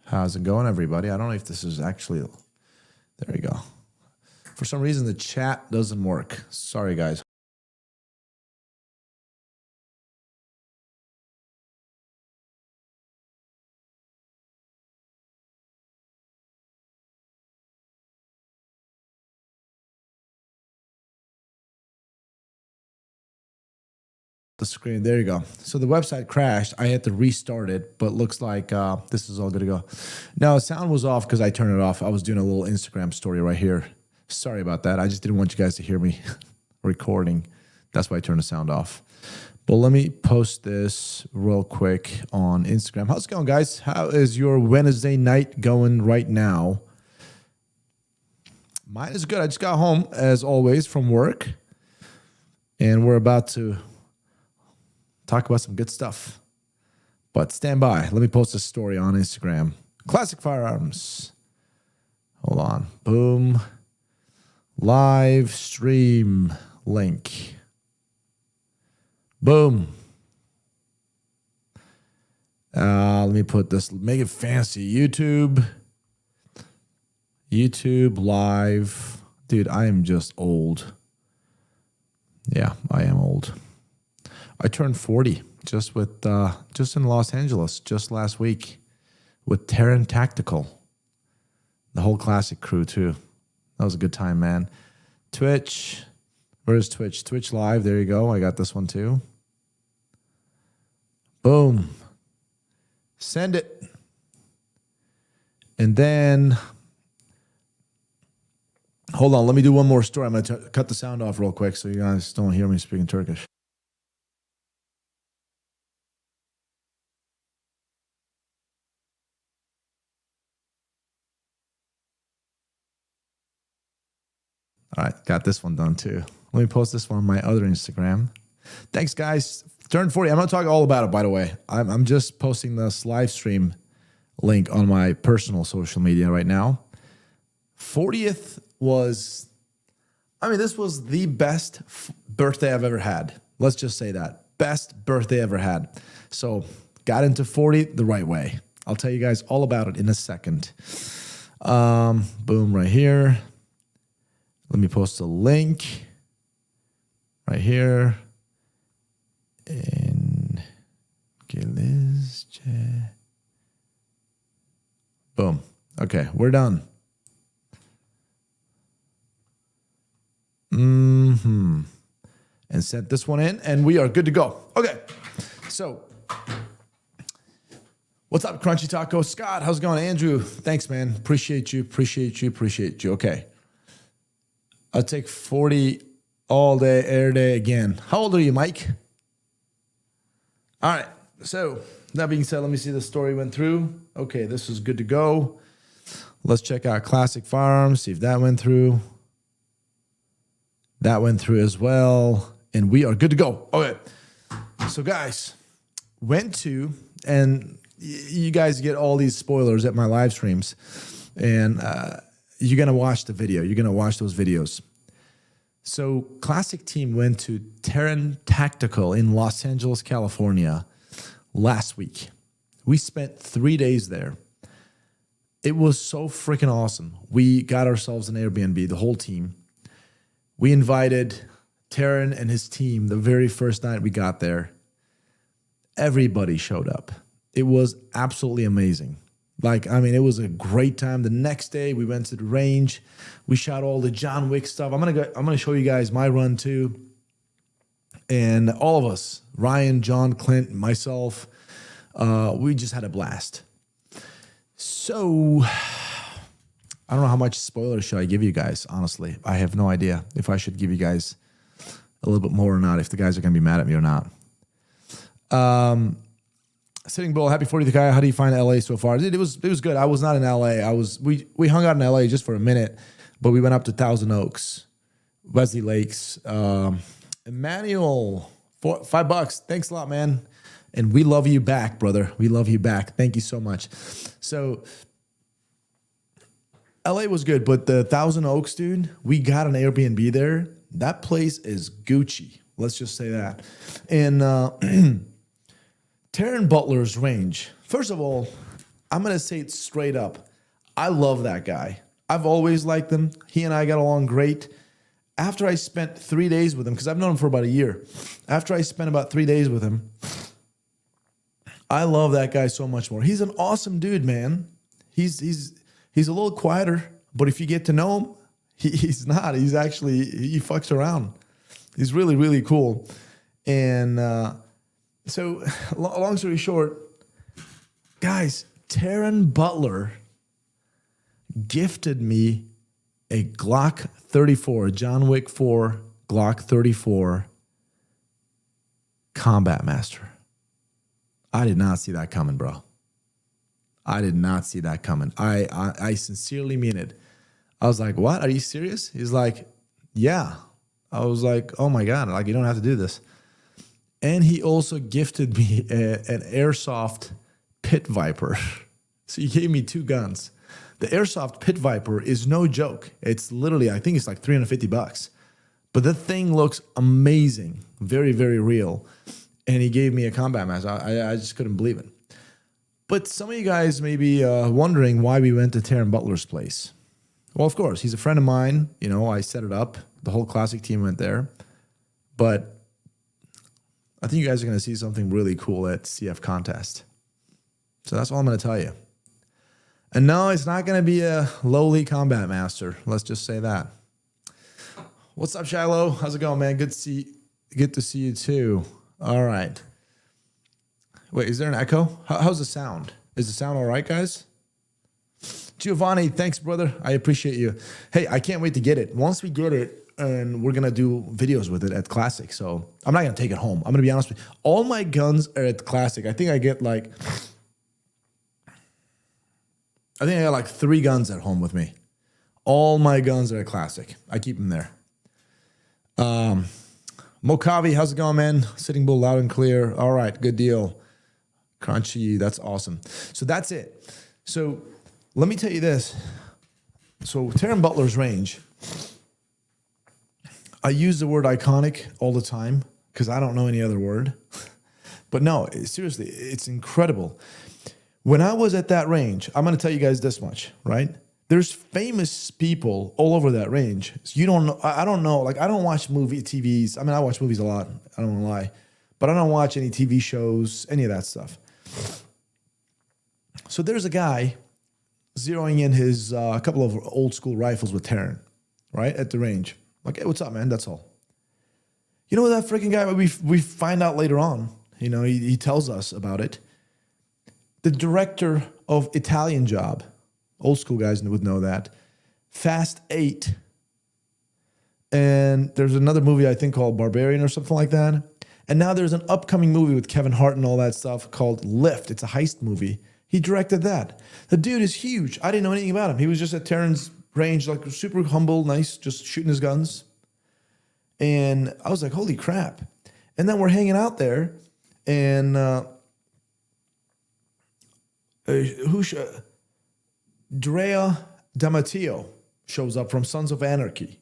How's it going, everybody? I don't know if this is actually... There we go. For some reason, the chat doesn't work. Sorry, guys. The screen, there you go. So the website crashed. I had to restart it, but looks like this is all good to go. No, sound was off because I turned it off. I was doing a little Instagram story right here. Sorry about that. I just didn't want you guys to hear me recording. That's why I turned the sound off. But let me post this real quick on Instagram. How's it going, guys? How is your Wednesday night going right now? Mine is good. I just got home, as always, from work. And we're about to talk about some good stuff. But stand by. Let me post a story on Instagram. Classic Firearms. Hold on. Boom. Live stream link. Boom. Let me put this, make it fancy. YouTube live. Dude, I am just old. Yeah, I am old. I turned 40 just in Los Angeles just last week with Taran Tactical. The whole classic crew too. That was a good time, man. Twitch. Where's Twitch? Twitch Live. There you go. I got this one too. Boom. Send it. And then, hold on. Let me do one more story. I'm going to cut the sound off real quick so you guys don't hear me speaking Turkish. All right, got this one done too. Let me post this one on my other Instagram. Thanks, guys. Turned 40. I'm not talking all about it, by the way. I'm just posting this live stream link on my personal social media right now. 40th was, this was the best birthday I've ever had. Let's just say that. Best birthday ever had. So got into 40 the right way. I'll tell you guys all about it in a second. Boom, right here. Let me post a link right here. In boom. Okay, we're done. And sent this one in, and we are good to go. Okay, so what's up, Crunchy Taco? Scott, how's it going? Andrew, thanks, man. Appreciate you. Okay. I'll take 40 all day, every day again. How old are you, Mike? All right. So that being said, let me see the story went through. Okay, this is good to go. Let's check out Classic Firearms, see if that went through. That went through as well. And we are good to go. Okay. So guys, went to, and you guys get all these spoilers at my live streams. And you're going to watch the video. You're going to watch those videos. So Classic team went to Taran Tactical in Los Angeles, California last week. We spent 3 days there. It was so freaking awesome. We got ourselves an Airbnb, the whole team. We invited Taran and his team the very first night we got there. Everybody showed up. It was absolutely amazing. It was a great time. The next day, we went to the range. We shot all the John Wick stuff. I'm gonna show you guys my run too. And all of us, Ryan, John, Clint, myself, we just had a blast. So I don't know how much spoilers should I give you guys, honestly. I have no idea if I should give you guys a little bit more or not, if the guys are going to be mad at me or not. Sitting Bull, happy 40th guy. How do you find LA so far? It was good. I was not in LA. We hung out in LA just for a minute, but we went up to Thousand Oaks, Wesley Lakes, Emmanuel, $5. Thanks a lot, man. And we love you back, brother. We love you back. Thank you so much. So LA was good, but the Thousand Oaks, dude, we got an Airbnb there. That place is Gucci. Let's just say that. And Taran Butler's range. First of all, I'm going to say it straight up. I love that guy. I've always liked him. He and I got along great. After I spent 3 days with him, because I've known him for about a year. After I spent about 3 days with him, I love that guy so much more. He's an awesome dude, man. He's a little quieter, but if you get to know him, he's not. He fucks around. He's really, really cool. And so, long story short, guys, Taran Butler gifted me a Glock 34, John Wick 4 Glock 34 Combat Master. I did not see that coming, bro. I did not see that coming. I sincerely mean it. I was like, what? Are you serious? He's like, yeah. I was like, oh my God, like you don't have to do this. And he also gifted me an airsoft Pit Viper. So he gave me 2 guns. The airsoft Pit Viper is no joke. It's literally, I think it's like $350. But the thing looks amazing. Very, very real. And he gave me a combat master. I just couldn't believe it. But some of you guys may be wondering why we went to Taran Butler's place. Well, of course, he's a friend of mine. You know, I set it up. The whole classic team went there. But I think you guys are going to see something really cool at CF Contest. So that's all I'm going to tell you. And no, it's not going to be a lowly combat master. Let's just say that. What's up, Shiloh? How's it going, man? Good to see you too. All right. Wait, is there an echo? How's the sound? Is the sound all right, guys? Giovanni, thanks, brother. I appreciate you. Hey, I can't wait to get it. Once we get it, and we're going to do videos with it at Classic. So I'm not going to take it home. I'm going to be honest with you. All my guns are at Classic. I think I got like 3 guns at home with me. All my guns are at Classic. I keep them there. Mokavi, how's it going, man? Sitting Bull loud and clear. All right, good deal. Crunchy, that's awesome. So that's it. So let me tell you this. So Taran Butler's range, I use the word iconic all the time because I don't know any other word. But no, seriously, it's incredible. When I was at that range, I'm going to tell you guys this much, right? There's famous people all over that range. So you don't know. I don't know. Like, I don't watch TVs. I mean, I watch movies a lot. I don't want to lie. But I don't watch any TV shows, any of that stuff. So there's a guy zeroing in his couple of old school rifles with Taran, right, at the range. Like, hey, what's up, man? That's all. You know that freaking guy, we find out later on, you know, he tells us about it. The director of Italian Job, old school guys would know that, Fast 8, and there's another movie I think called Barbarian or something like that. And now there's an upcoming movie with Kevin Hart and all that stuff called Lift. It's a heist movie. He directed that. The dude is huge. I didn't know anything about him. He was just at Taran's range, like super humble, nice, just shooting his guns. And I was like, holy crap. And then we're hanging out there, and Drea Damatio shows up from Sons of Anarchy.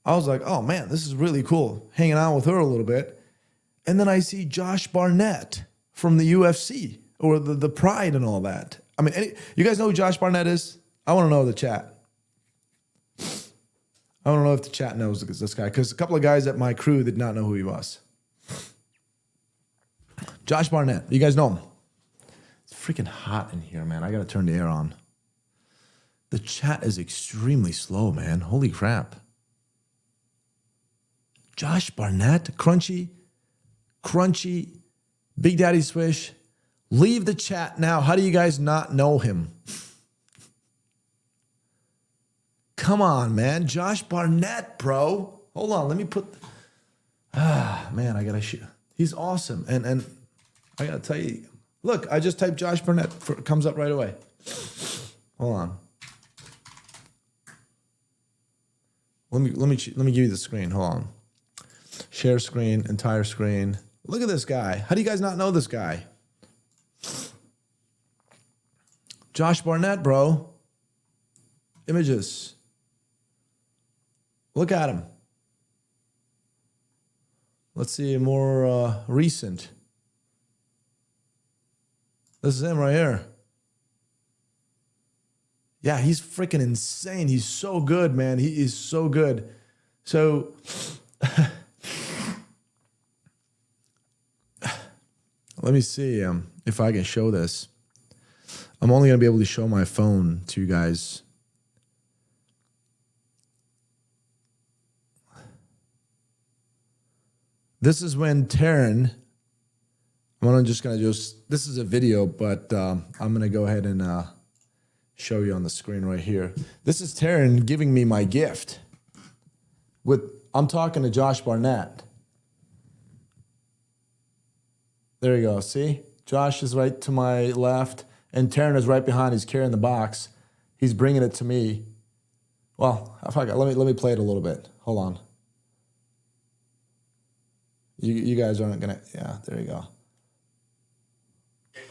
I was like, oh man, this is really cool. Hanging out with her a little bit. And then I see Josh Barnett from the UFC or the Pride and all that. I mean, you guys know who Josh Barnett is? I want to know the chat. I want to know if the chat knows this guy, because a couple of guys at my crew did not know who he was. Josh Barnett. You guys know him? It's freaking hot in here, man. I got to turn the air on. The chat is extremely slow, man. Holy crap. Josh Barnett, Crunchy, Big Daddy Swish. Leave the chat now. How do you guys not know him? Come on, man. Josh Barnett, bro. Hold on. Let me put... man, I got to shoot. He's awesome. And I got to tell you... Look, I just typed Josh Barnett. It comes up right away. Hold on. Let me give you the screen. Hold on. Share screen, entire screen. Look at this guy. How do you guys not know this guy? Josh Barnett, bro. Images. Look at him. Let's see more recent. This is him right here. Yeah, he's freaking insane. He's so good, man. He is so good. So, let me see if I can show this. I'm only going to be able to show my phone to you guys. This is when Taran, this is a video, but I'm going to go ahead and show you on the screen right here. This is Taran giving me my gift. I'm talking to Josh Barnett. There you go, see? Josh is right to my left, and Taran is right behind. He's carrying the box. He's bringing it to me. Well, let me play it a little bit. Hold on. You guys aren't gonna, yeah, there you go.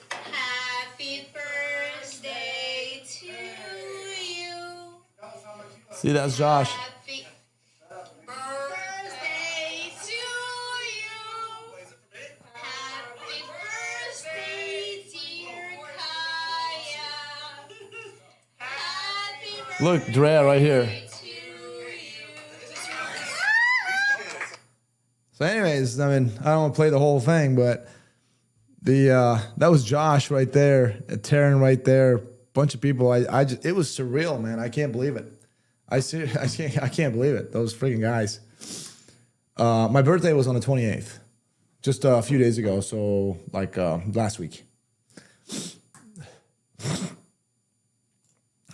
Happy birthday to you. See, that's Josh. Happy birthday to you. Happy birthday, dear Kaya. Happy birthday. Look, Drea right here. So anyways, I mean, I don't want to play the whole thing, but that was Josh right there, Taran right there, bunch of people. It was surreal, man. I can't believe it. I can't believe it. Those freaking guys. My birthday was on the 28th, just a few days ago. So like last week.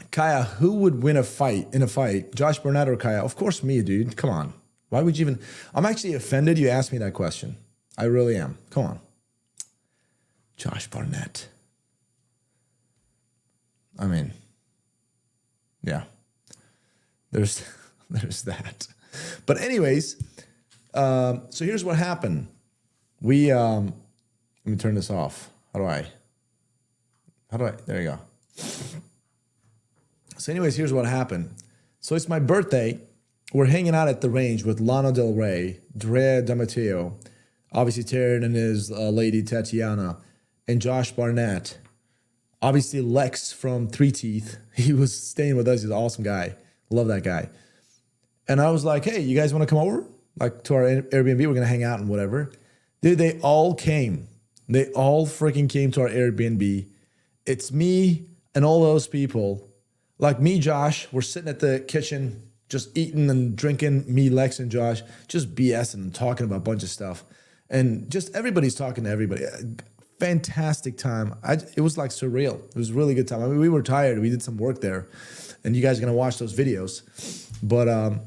Kaya, who would win in a fight? Josh Barnett or Kaya? Of course me, dude. Come on. Why would you even... I'm actually offended you asked me that question. I really am. Come on. Josh Barnett. I mean, yeah. There's that. But anyways, so here's what happened. Let me turn this off. How do I... There you go. So anyways, here's what happened. So it's my birthday. We're hanging out at the range with Lana Del Rey, Drea D'Amateo, obviously Taran and his lady Tatiana, and Josh Barnett. Obviously Lex from Three Teeth. He was staying with us. He's an awesome guy. Love that guy. And I was like, hey, you guys want to come over? Like to our Airbnb, we're going to hang out and whatever. Dude, they all came. They all freaking came to our Airbnb. It's me and all those people. Like me, Josh, we're sitting at the kitchen just eating and drinking, me, Lex, and Josh, just BSing and talking about a bunch of stuff. And just everybody's talking to everybody. Fantastic time. It was like surreal. It was a really good time. I mean, we were tired. We did some work there. And you guys are going to watch those videos. But it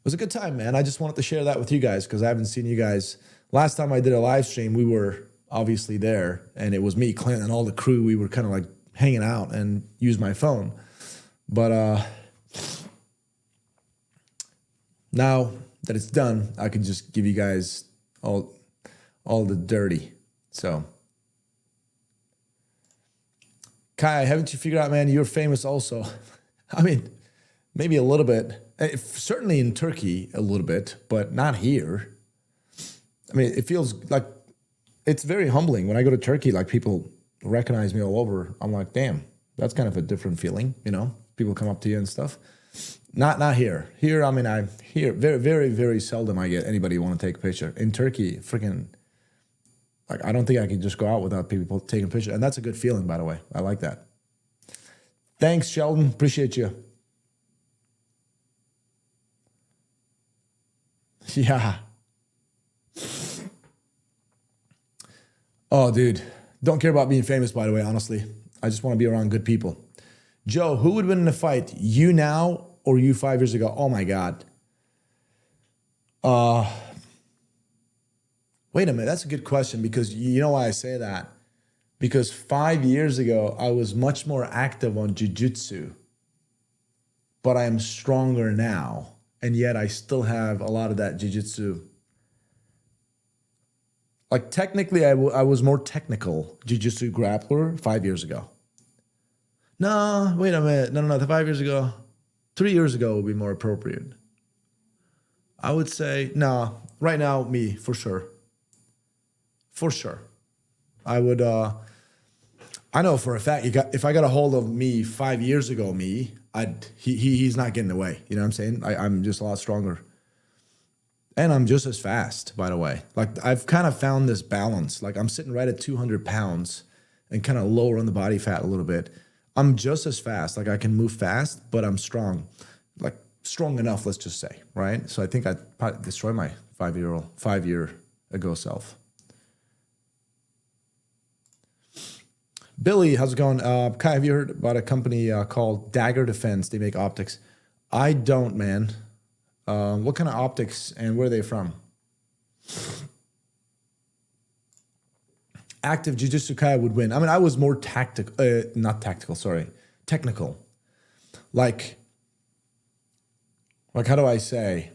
was a good time, man. I just wanted to share that with you guys because I haven't seen you guys. Last time I did a live stream, we were obviously there. And it was me, Clint, and all the crew. We were kind of like hanging out and used my phone. But... now that it's done, I can just give you guys all the dirty. So, Kai, haven't you figured out, man, you're famous also? I mean, maybe a little bit. Certainly in Turkey, a little bit, but not here. I mean, it feels like it's very humbling. When I go to Turkey, like people recognize me all over. I'm like, damn, that's kind of a different feeling, you know? People come up to you and stuff. Not here. Here, I mean, very, very, very seldom I get anybody want to take a picture. In Turkey, freaking, like, I don't think I can just go out without people taking a picture. And that's a good feeling, by the way. I like that. Thanks, Sheldon. Appreciate you. Yeah. Oh, dude. Don't care about being famous, by the way, honestly. I just want to be around good people. Joe, who would win in a fight? You now or you 5 years ago? Oh my God. Wait a minute. That's a good question because you know why I say that? Because 5 years ago, I was much more active on jiu-jitsu, but I am stronger now. And yet I still have a lot of that jiu-jitsu. Like technically, I was more technical jiu-jitsu grappler 5 years ago. No, wait a minute. No. 5 years ago, 3 years ago would be more appropriate. I would say, no, right now, me, for sure. For sure. I would, I know for a fact, if I got a hold of me 5 years ago, he's not getting away. You know what I'm saying? I'm just a lot stronger. And I'm just as fast, by the way. Like I've kind of found this balance. Like I'm sitting right at 200 pounds and kind of lower on the body fat a little bit. I'm just as fast. Like I can move fast, but I'm strong. Like strong enough, let's just say, right? So I think I'd probably destroy my 5 year ago self. Billy, how's it going? Kai, have you heard about a company called Dagger Defense? They make optics. I don't, man. What kind of optics and where are they from? Active Jiu-Jitsu Kai would win. I mean, I was more technical. Like how do I say?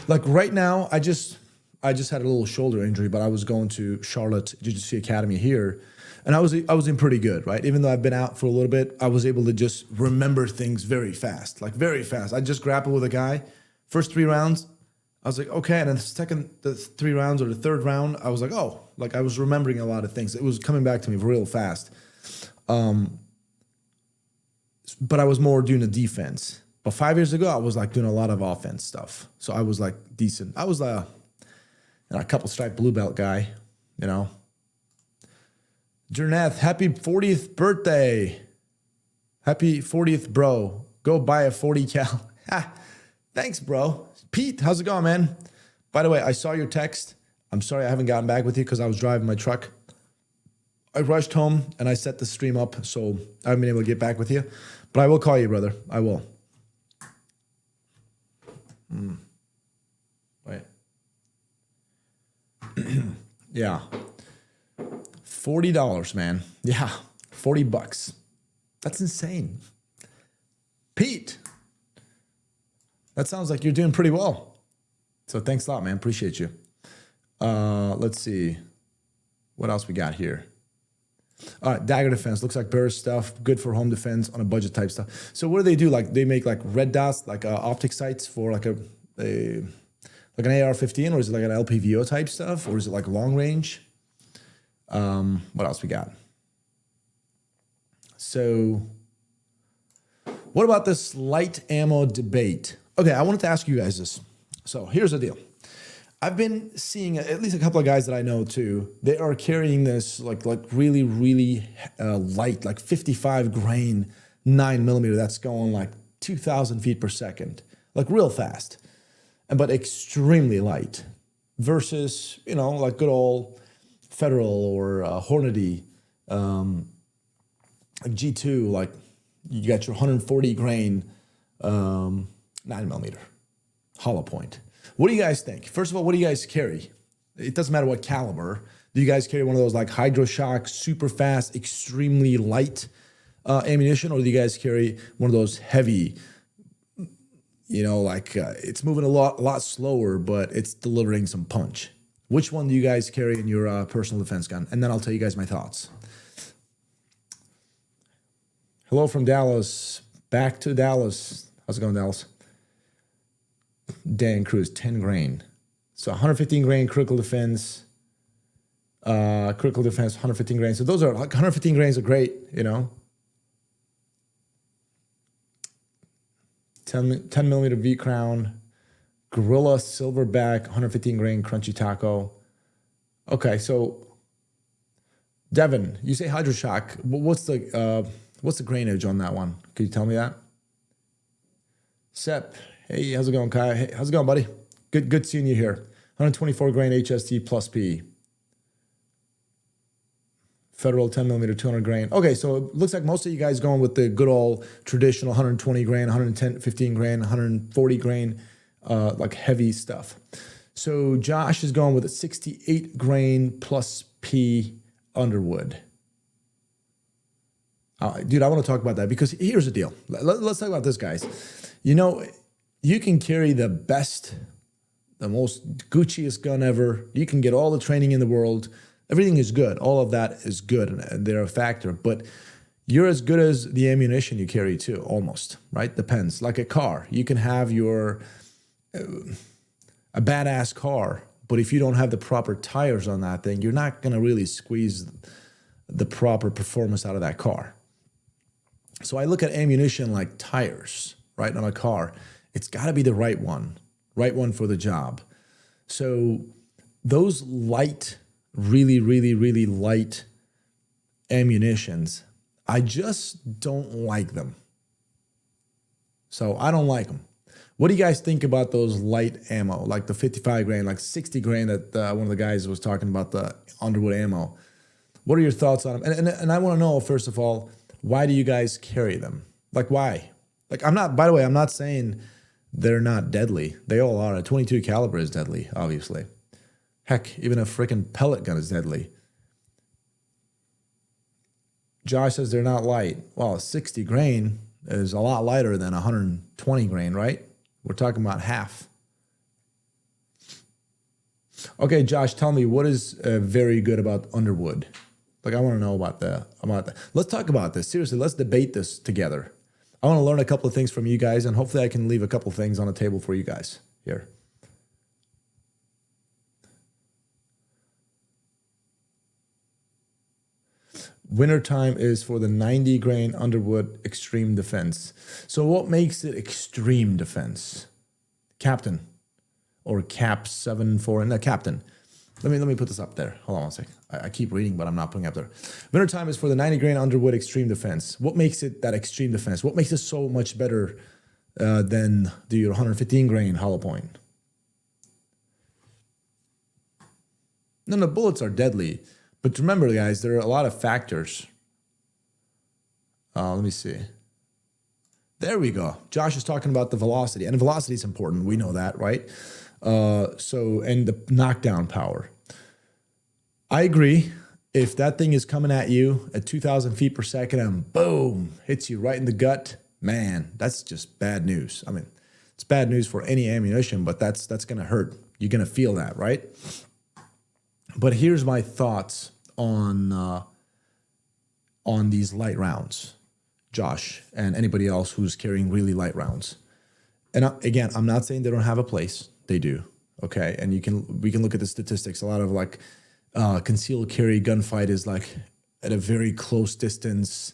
Like right now, I just had a little shoulder injury, but I was going to Charlotte Jiu-Jitsu Academy here. And I was in pretty good, right? Even though I've been out for a little bit, I was able to just remember things very fast, like very fast. I just grappled with a guy. First 3 rounds, I was like, okay. And then the 3 rounds or the third round, I was like, oh, like I was remembering a lot of things. It was coming back to me real fast. But I was more doing the defense. But 5 years ago, I was like doing a lot of offense stuff. So I was like decent. I was a couple stripe blue belt guy, you know. Jerneth, happy 40th birthday. Happy 40th, bro. Go buy a 40 cal. Thanks, bro. Pete, how's it going, man? By the way, I saw your text. I'm sorry I haven't gotten back with you because I was driving my truck. I rushed home and I set the stream up, so I haven't been able to get back with you. But I will call you, brother. I will. Wait. Yeah. $40, man. Yeah, $40. That's insane. Pete, that sounds like you're doing pretty well. So thanks a lot, man. Appreciate you. Let's see. What else we got here? All right, Dagger Defense. Looks like Burr stuff. Good for home defense on a budget type stuff. So what do they do? Like they make like red dots, like optic sights for like an AR-15, or is it like an LPVO type stuff? Or is it like long range? What else we got? So what about this light ammo debate? Okay, I wanted to ask you guys this. So here's the deal. I've been seeing at least a couple of guys that I know too. They are carrying this like really, really light, like 55 grain 9mm. That's going like 2,000 feet per second, like real fast, but extremely light. Versus, you know, like good old Federal or Hornady, like G2, like you got your 140 grain 9mm hollow point. What do you guys think? First of all, what do you guys carry? It doesn't matter what caliber. Do you guys carry one of those like Hydroshock, super fast, extremely light ammunition, or do you guys carry one of those heavy? You know, like it's moving a lot slower, but it's delivering some punch. Which one do you guys carry in your personal defense gun? And then I'll tell you guys my thoughts. Hello from Dallas. Back to Dallas. How's it going, Dallas? Dan Cruz, 10 grain. So 115 grain critical defense. 115 grain. So those are like 115 grains are great, you know. 10 millimeter V crown. Gorilla Silverback, 115 grain crunchy taco. Okay, so Devin, you say Hydroshock. What's the grainage on that one? Could you tell me that? Sep, hey, how's it going, Kai? Hey, how's it going, buddy? Good seeing you here. 124 grain HST plus P. Federal 10 millimeter, 200 grain. Okay, so it looks like most of you guys going with the good old traditional 120 grain, 110, 15 grain, 140 grain, like heavy stuff. So Josh is going with a 68 grain plus P Underwood. Dude, I want to talk about that because here's the deal. Let's talk about this, guys. You know, you can carry the best, the most Gucciest gun ever. You can get all the training in the world. Everything is good. All of that is good, and they're a factor. But you're as good as the ammunition you carry too, almost, right? Depends. Like a car. You can have a badass car, but if you don't have the proper tires on that thing, you're not going to really squeeze the proper performance out of that car. So I look at ammunition like tires, right, on a car. It's got to be the right one for the job. So those light, really, really, really light ammunitions, I just don't like them. So I don't like them. What do you guys think about those light ammo, like the 55 grain, like 60 grain that one of the guys was talking about, the Underwood ammo? What are your thoughts on them? And I want to know, first of all, why do you guys carry them? Like, why? Like, by the way, I'm not saying they're not deadly. They all are. A 22 caliber is deadly, obviously. Heck, even a freaking pellet gun is deadly. Josh says they're not light. Well, 60 grain is a lot lighter than 120 grain, right? We're talking about half. Okay, Josh, tell me, what is very good about Underwood? Like, I want to know about that. Let's talk about this. Seriously, let's debate this together. I want to learn a couple of things from you guys, and hopefully I can leave a couple of things on the table for you guys here. Wintertime is for the 90 grain Underwood Extreme Defense. So what makes it extreme defense? Captain or Cap 74, no, Captain. Let me put this up there. Hold on one second. I keep reading, but I'm not putting it up there. Wintertime is for the 90 grain Underwood Extreme Defense. What makes it that extreme defense? What makes it so much better than the 115 grain hollow point? No, the bullets are deadly. But remember, guys, there are a lot of factors. Let me see. There we go. Josh is talking about the velocity. And the velocity is important. We know that, right? And the knockdown power. I agree. If that thing is coming at you at 2,000 feet per second and boom, hits you right in the gut, man, that's just bad news. I mean, it's bad news for any ammunition, but that's going to hurt. You're going to feel that, right? But here's my thoughts on these light rounds, Josh, and anybody else who's carrying really light rounds. And again, I'm not saying they don't have a place. They do, okay? And we can look at the statistics. A lot of like concealed carry gunfight is like at a very close distance.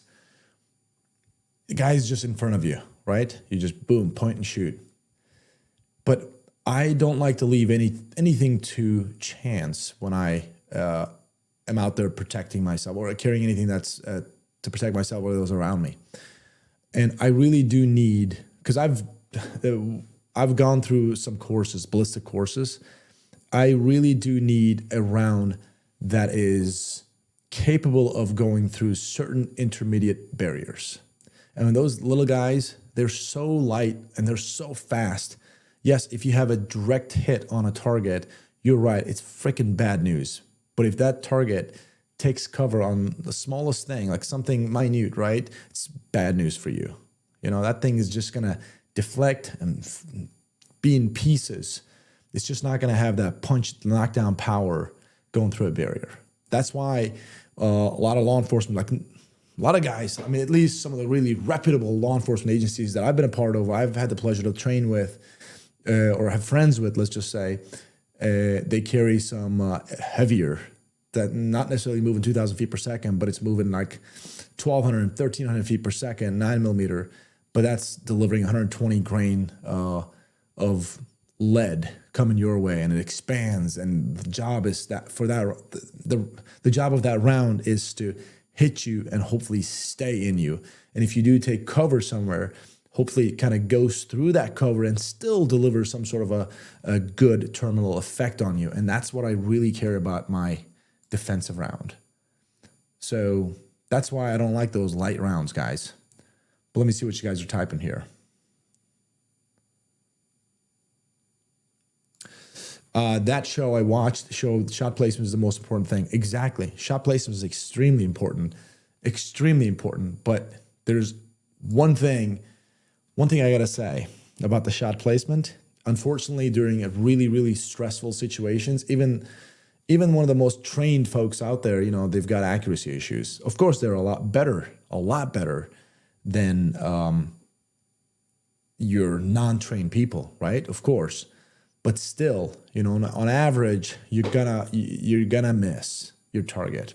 The guy's just in front of you, right? You just boom, point and shoot. But I don't like to leave anything to chance when I am out there protecting myself or carrying anything that's to protect myself or those around me. And I really do need, because I've gone through some courses, ballistic courses. I really do need a round that is capable of going through certain intermediate barriers. And when those little guys, they're so light and they're so fast. Yes, if you have a direct hit on a target, you're right, it's freaking bad news. But if that target takes cover on the smallest thing, like something minute, right, it's bad news for you. You know, that thing is just going to deflect and be in pieces. It's just not going to have that punch, knockdown power going through a barrier. That's why a lot of law enforcement, like a lot of guys, I mean, at least some of the really reputable law enforcement agencies that I've been a part of, I've had the pleasure to train with or have friends with, let's just say, they carry some heavier, that not necessarily moving 2,000 feet per second, but it's moving like 1,200, 1,300 feet per second, 9 millimeter, but that's delivering 120 grain of lead coming your way, and it expands. And the job is that for that, the job of that round is to hit you and hopefully stay in you. And if you do take cover somewhere, hopefully it kind of goes through that cover and still delivers some sort of a good terminal effect on you. And that's what I really care about my defensive round. So that's why I don't like those light rounds, guys. But let me see what you guys are typing here. That show I watched showed shot placement is the most important thing. Exactly. Shot placement is extremely important. Extremely important. But there's one thing I gotta say about the shot placement. Unfortunately, during a really, really stressful situations, even one of the most trained folks out there, you know, they've got accuracy issues. Of course, they're a lot better than your non-trained people, right? Of course. But still, you know, on average, you're gonna miss your target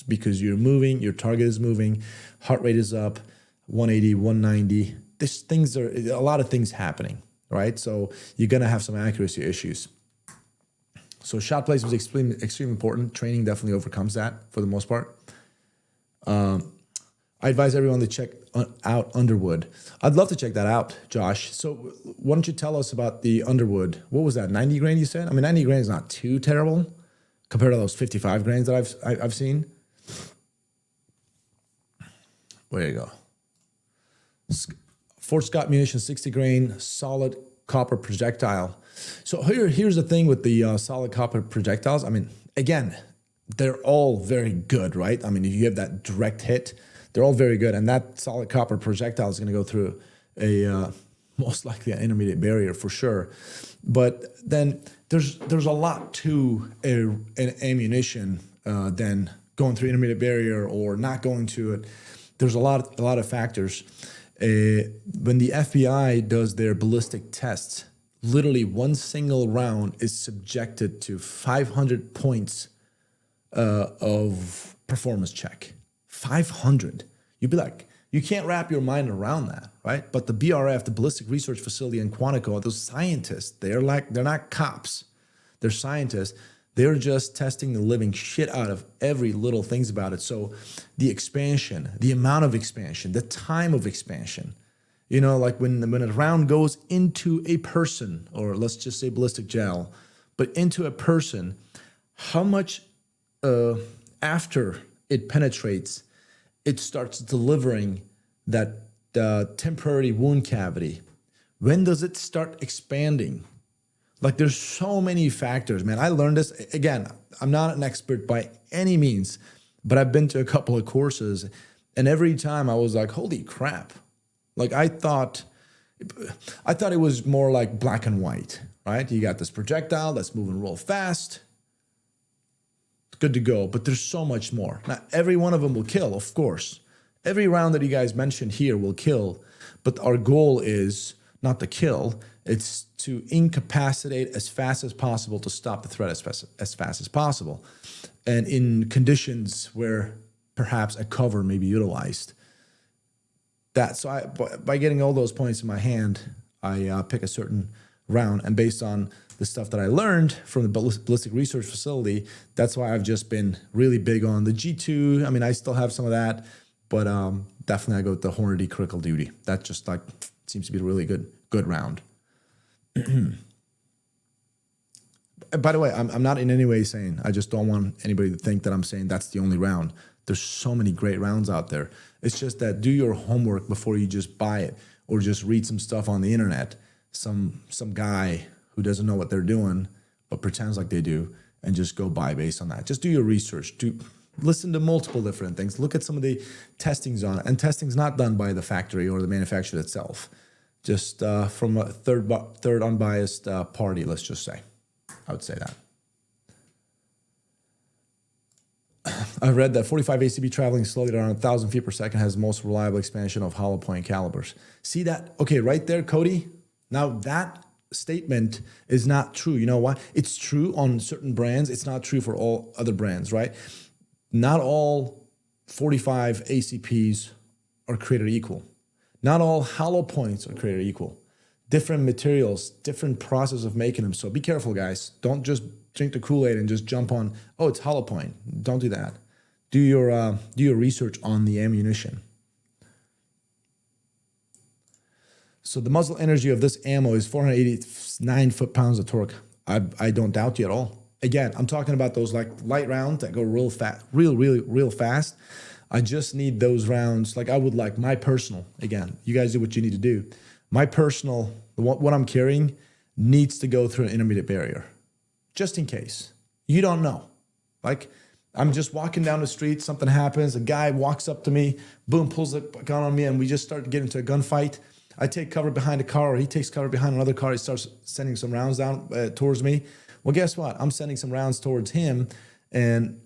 because you're moving, your target is moving, heart rate is up, 180, 190. A lot of things happening, right? So you're gonna have some accuracy issues. So shot placement is extremely important. Training definitely overcomes that for the most part. I advise everyone to check out Underwood. I'd love to check that out, Josh. So why don't you tell us about the Underwood? What was that, 90 grain you said? I mean, 90 grain is not too terrible compared to those 55 grains that I've seen. There you go. Fort Scott Munition 60 grain solid copper projectile. So here's the thing with the solid copper projectiles. I mean, again, they're all very good, right? I mean, if you have that direct hit, they're all very good. And that solid copper projectile is going to go through a most likely an intermediate barrier for sure. But then there's a lot to an ammunition than going through intermediate barrier or not going to it. There's a lot of factors. When the FBI does their ballistic tests, literally one single round is subjected to 500 points of performance check. 500. You'd be like, you can't wrap your mind around that, right? But the BRF, the Ballistic Research Facility in Quantico, those scientists, they're not cops. They're scientists. They're just testing the living shit out of every little things about it. So the expansion, the amount of expansion, the time of expansion, you know, like when a round goes into a person, or let's just say ballistic gel, but into a person, how much after it penetrates, it starts delivering that temporary wound cavity. When does it start expanding? Like there's so many factors, man. I learned this, again, I'm not an expert by any means, but I've been to a couple of courses and every time I was like, holy crap. Like I thought it was more like black and white, right? You got this projectile that's moving real fast. It's good to go, but there's so much more. Now, every one of them will kill, of course. Every round that you guys mentioned here will kill, but our goal is not to kill, it's to incapacitate as fast as possible to stop the threat as fast as possible. And in conditions where perhaps a cover may be utilized. By getting all those points in my hand, I pick a certain round, and based on the stuff that I learned from the Ballistic Research Facility, that's why I've just been really big on the G2. I mean, I still have some of that, but definitely I go with the Hornady Critical Duty. That just like seems to be a really good round. By the way, I'm not in any way saying, I just don't want anybody to think that I'm saying that's the only round. There's so many great rounds out there. It's just that do your homework before you just buy it or just read some stuff on the internet. Some guy who doesn't know what they're doing but pretends like they do and just go buy based on that. Just do your research. Listen to multiple different things. Look at some of the testings on it. And testing's not done by the factory or the manufacturer itself. Just from a third unbiased party, let's just say. I would say that. I read that 45 ACB traveling slowly at around 1,000 feet per second has the most reliable expansion of hollow point calibers. See that? Okay, right there, Cody. Now that statement is not true. You know why? It's true on certain brands. It's not true for all other brands, right? Not all 45 ACPs are created equal. Not all hollow points are created equal. Different materials, different process of making them. So be careful, guys. Don't just drink the Kool-Aid and just jump on, oh, it's hollow point. Don't do that. Do your research on the ammunition. So the muzzle energy of this ammo is 489 foot-pounds of torque. I don't doubt you at all. Again, I'm talking about those like light rounds that go real fast, real fast. I just need those rounds. Like I would like my personal, again, you guys do what you need to do. My personal, what I'm carrying needs to go through an intermediate barrier, just in case. You don't know. Like I'm just walking down the street, something happens, a guy walks up to me, boom, pulls a gun on me, and we just start to get into a gunfight. I take cover behind a car, or he takes cover behind another car. He starts sending some rounds down towards me. Well, guess what? I'm sending some rounds towards him, and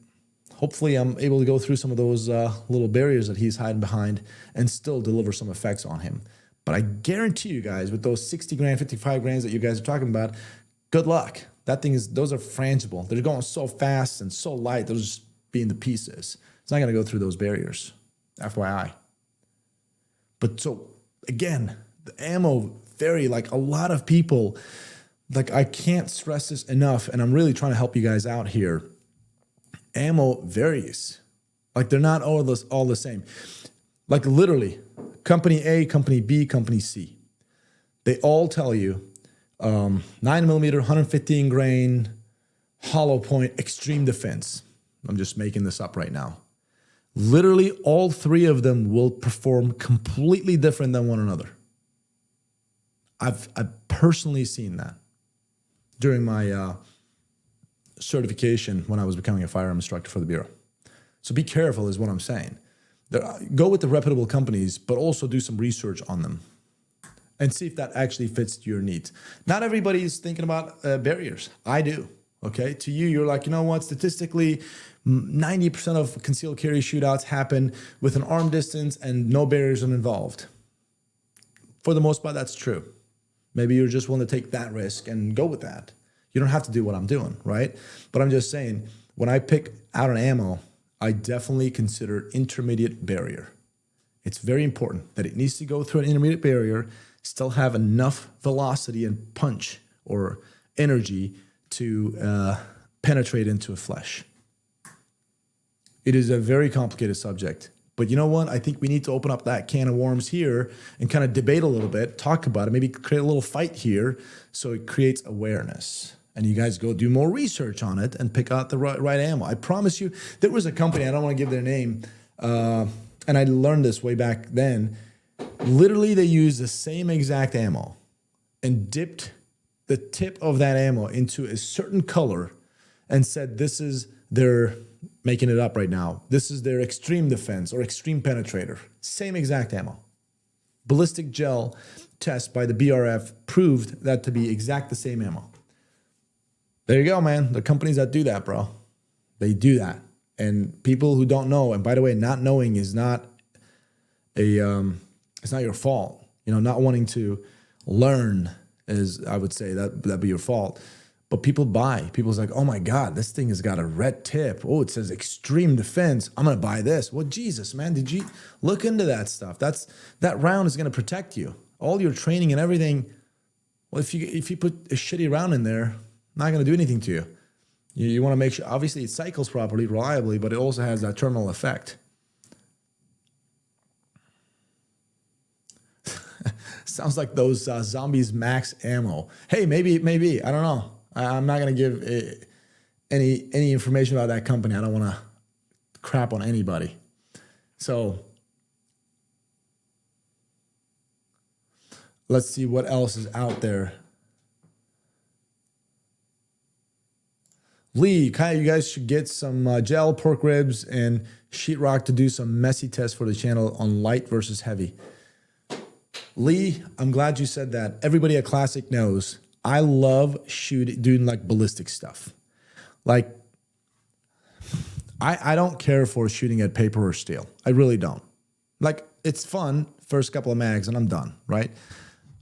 hopefully I'm able to go through some of those little barriers that he's hiding behind and still deliver some effects on him. But I guarantee you guys, with those 60 grand, 55 grands that you guys are talking about, good luck. Those are frangible. They're going so fast and so light, they'll just be in the pieces. It's not going to go through those barriers, FYI. But so, again, the ammo vary. Like a lot of people, like I can't stress this enough, and I'm really trying to help you guys out here. Ammo varies. Like they're not all the same. Like literally, company A, company B, company C. They all tell you 9mm, 115 grain, hollow point, extreme defense. I'm just making this up right now. Literally, all three of them will perform completely different than one another. I've personally seen that during my certification when I was becoming a firearm instructor for the Bureau. So be careful is what I'm saying. Go with the reputable companies, but also do some research on them and see if that actually fits your needs. Not everybody's thinking about barriers. I do. Okay. To you, you're like, you know what? Statistically, 90% of concealed carry shootouts happen with an arm distance and no barriers are involved. For the most part, that's true. Maybe you're just willing to take that risk and go with that. You don't have to do what I'm doing, right? But I'm just saying, when I pick out an ammo, I definitely consider intermediate barrier. It's very important that it needs to go through an intermediate barrier, still have enough velocity and punch or energy to penetrate into a flesh. It is a very complicated subject. But you know what? I think we need to open up that can of worms here and kind of debate a little bit, talk about it, maybe create a little fight here so it creates awareness. And you guys go do more research on it and pick out the right ammo. I promise you, there was a company, I don't want to give their name, and I learned this way back then. Literally, they used the same exact ammo and dipped the tip of that ammo into a certain color and said, this is their, making it up right now, this is their extreme defense or extreme penetrator. Same exact ammo. Ballistic gel test by the BRF proved that to be exact the same ammo. There you go, man. The companies that do that, bro, they do that. And people who don't know, and by the way, not knowing is not it's not your fault. You know, not wanting to learn is, I would say, that'd be your fault. But people buy. People's like, oh my God, this thing has got a red tip. Oh, it says extreme defense. I'm gonna buy this. Well, Jesus, man, did you look into that stuff? That round is gonna protect you. All your training and everything. Well, if you put a shitty round in there, not going to do anything to you. You want to make sure, obviously, it cycles properly, reliably, but it also has that terminal effect. Sounds like those zombies max ammo. Hey, maybe, I don't know. I'm not going to give any information about that company. I don't want to crap on anybody. So let's see what else is out there. Lee, Kyle, you guys should get some gel, pork ribs, and sheetrock to do some messy tests for the channel on light versus heavy. Lee, I'm glad you said that. Everybody at Classic knows I love doing like ballistic stuff. Like, I don't care for shooting at paper or steel. I really don't. Like, it's fun, first couple of mags, and I'm done, right?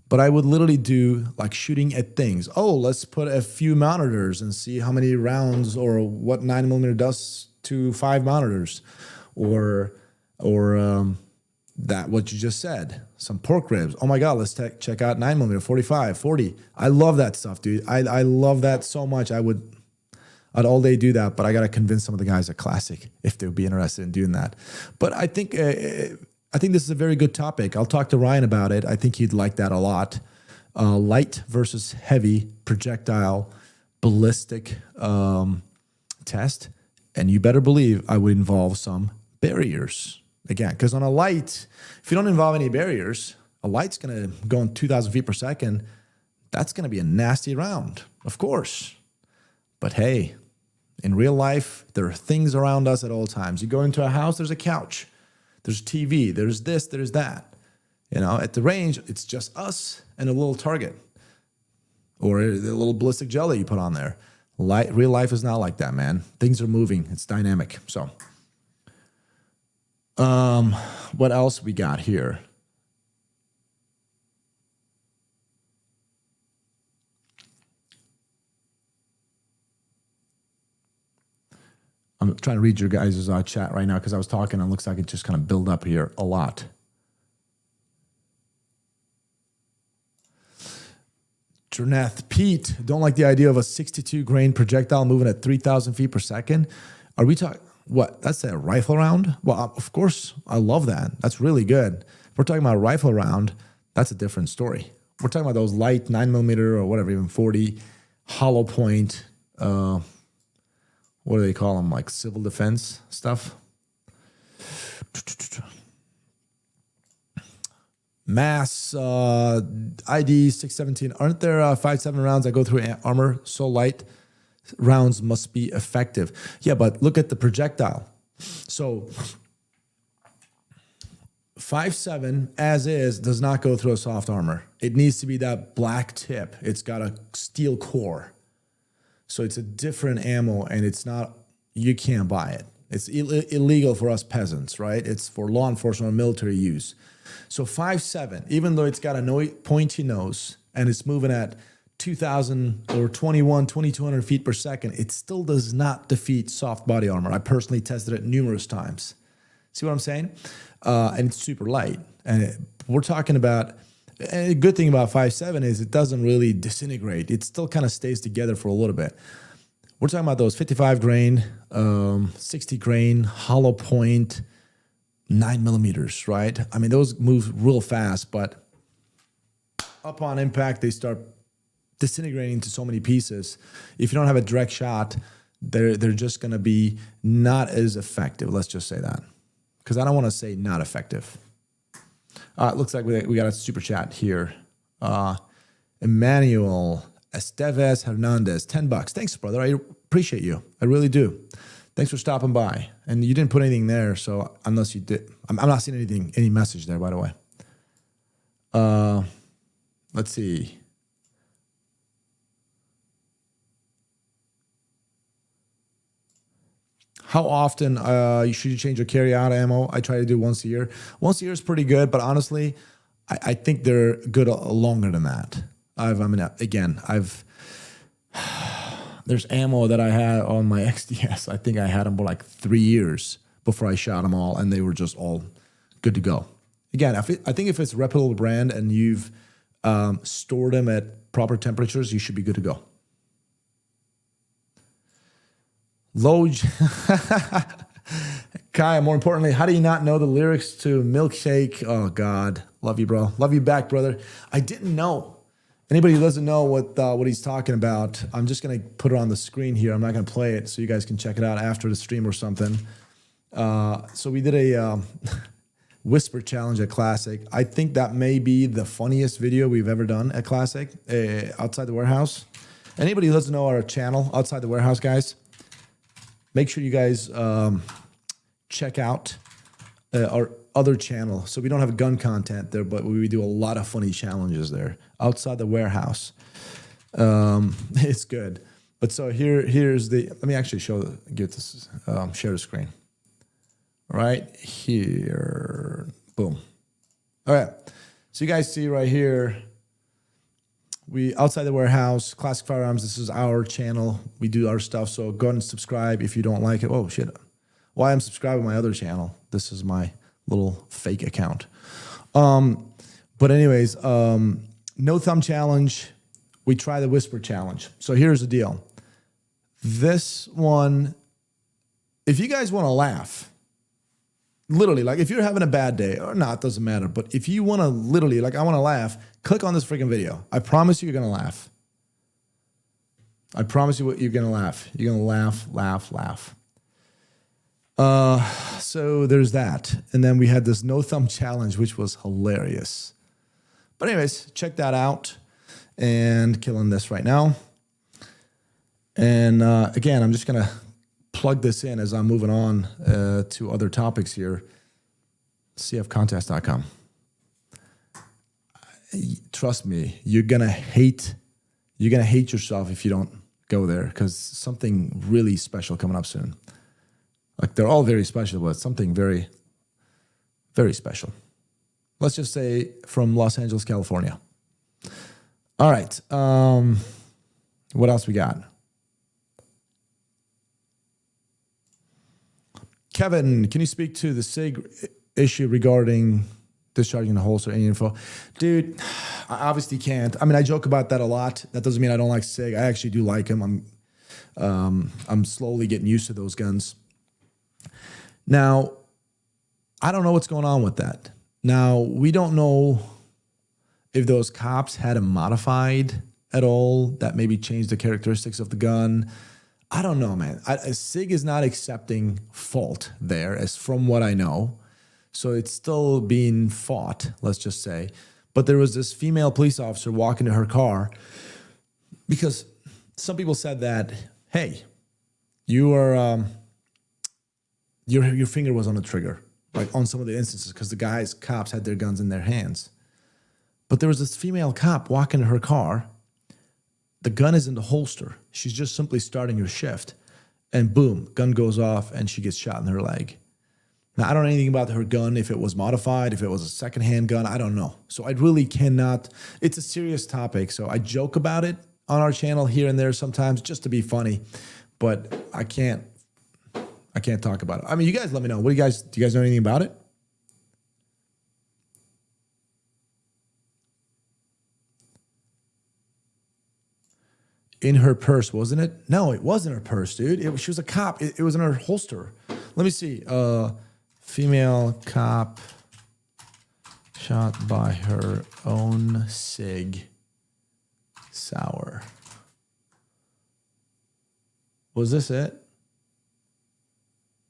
But I would literally do like shooting at things. Oh, let's put a few monitors and see how many rounds or what 9mm does to 5 monitors, or that what you just said, some pork ribs. Oh my God, let's check out 9mm, 45, 40. I love that stuff, dude. I love that so much. I'd all day do that, but I got to convince some of the guys at Classic if they would be interested in doing that. But I think this is a very good topic. I'll talk to Ryan about it. I think he'd like that a lot. Light versus heavy projectile ballistic test, and you better believe I would involve some barriers. Again, because on a light, if you don't involve any barriers, a light's going to go in 2,000 feet per second. That's going to be a nasty round, of course. But hey, in real life, there are things around us at all times. You go into a house, there's a couch, there's TV, there's this, there's that. At the range, it's just us and a little target or a little ballistic gel that you put on there. Real life is not like that, man. Things are moving. It's dynamic. So, what else we got here? I'm trying to read your guys' chat right now because I was talking and it looks like it just kind of built up here a lot. Jerneth, Pete, don't like the idea of a 62 grain projectile moving at 3,000 feet per second. Are we talking, what? That's a rifle round? Well, of course, I love that. That's really good. If we're talking about a rifle round, that's a different story. We're talking about those light 9mm or whatever, even 40, hollow point, what do they call them? Like civil defense stuff. Mass ID 617. Aren't there 5.7 rounds that go through armor so light? Rounds must be effective. Yeah, but look at the projectile. So 5.7 as is does not go through a soft armor. It needs to be that black tip. It's got a steel core. So it's a different ammo, and it's not, you can't buy it. It's illegal for us peasants, right? It's for law enforcement or military use. So 5.7, even though it's got a pointy nose and it's moving at 2,000 or 2,200 feet per second, it still does not defeat soft body armor. I personally tested it numerous times. See what I'm saying? And it's super light. And we're talking about, and a good thing about 5.7 is it doesn't really disintegrate. It still kind of stays together for a little bit. We're talking about those 55 grain, 60 grain, hollow point, 9mm, right? I mean, those move real fast, but upon impact, they start disintegrating into so many pieces. If you don't have a direct shot, they're just going to be not as effective. Let's just say that, because I don't want to say not effective. It looks like we got a super chat here. Emmanuel Esteves Hernandez, $10. Thanks, brother. I appreciate you. I really do. Thanks for stopping by. And you didn't put anything there, so unless you did, I'm not seeing anything, any message there, by the way. Let's see. How often should you change your carry-out ammo? I try to do once a year. Once a year is pretty good, but honestly, I think they're good longer than that. There's ammo that I had on my XDS. I think I had them for like 3 years before I shot them all, and they were just all good to go. Again, I think if it's a reputable brand and you've stored them at proper temperatures, you should be good to go. Kai, more importantly, how do you not know the lyrics to Milkshake? Oh, God. Love you, bro. Love you back, brother. I didn't know. Anybody who doesn't know what he's talking about, I'm just going to put it on the screen here. I'm not going to play it so you guys can check it out after the stream or something. So we did a whisper challenge at Classic. I think that may be the funniest video we've ever done at Classic, Outside the Warehouse. Anybody who doesn't know our channel, Outside the Warehouse, guys, make sure you guys check out our other channel. So we don't have gun content there, but we do a lot of funny challenges there. Outside the Warehouse. It's good. But so here's the, let me actually share the screen. Right here. Boom. All right. So you guys see right here, Outside the Warehouse, Classic Firearms. This is our channel. We do our stuff. So go ahead and subscribe if you don't like it. Oh, shit. Why I'm subscribing to my other channel. This is my little fake account. But anyways, no thumb challenge. We try the whisper challenge. So here's the deal. This one, if you guys want to laugh, literally, like if you're having a bad day or not, it doesn't matter. But if you want to literally, like I want to laugh, click on this freaking video. I promise you, you're going to laugh. I promise you, you're gonna laugh. You're gonna laugh, laugh, laugh. So there's that, and then we had this no thumb challenge, which was hilarious. But anyways, check that out, and killing this right now. And again, I'm just gonna plug this in as I'm moving on to other topics here. cfcontest.com. Trust me, you're gonna hate yourself if you don't go there, because something really special coming up soon. Like, they're all very special, but something very, very special. Let's just say from Los Angeles, California. All right. What else we got? Kevin, can you speak to the SIG issue regarding discharging the holster? Any info? Dude, I obviously can't. I mean, I joke about that a lot. That doesn't mean I don't like SIG. I actually do like them. I'm slowly getting used to those guns. Now, I don't know what's going on with that. Now, we don't know if those cops had them modified at all, that maybe changed the characteristics of the gun. I don't know, man. SIG is not accepting fault there, as from what I know. So it's still being fought, let's just say. But there was this female police officer walking to her car because some people said that, hey, you are, your finger was on the trigger, like on some of the instances, because the cops had their guns in their hands. But there was this female cop walking to her car. The gun is in the holster. She's just simply starting her shift. And boom, gun goes off and she gets shot in her leg. Now, I don't know anything about her gun, if it was modified, if it was a secondhand gun, I don't know. So I really cannot, it's a serious topic. So I joke about it on our channel here and there sometimes just to be funny, but I can't talk about it. I mean, you guys let me know. Do you guys know anything about it? In her purse, wasn't it? No, it wasn't her purse, dude. She was a cop. It was in her holster. Let me see. Female cop shot by her own Sig Sauer. Was this it?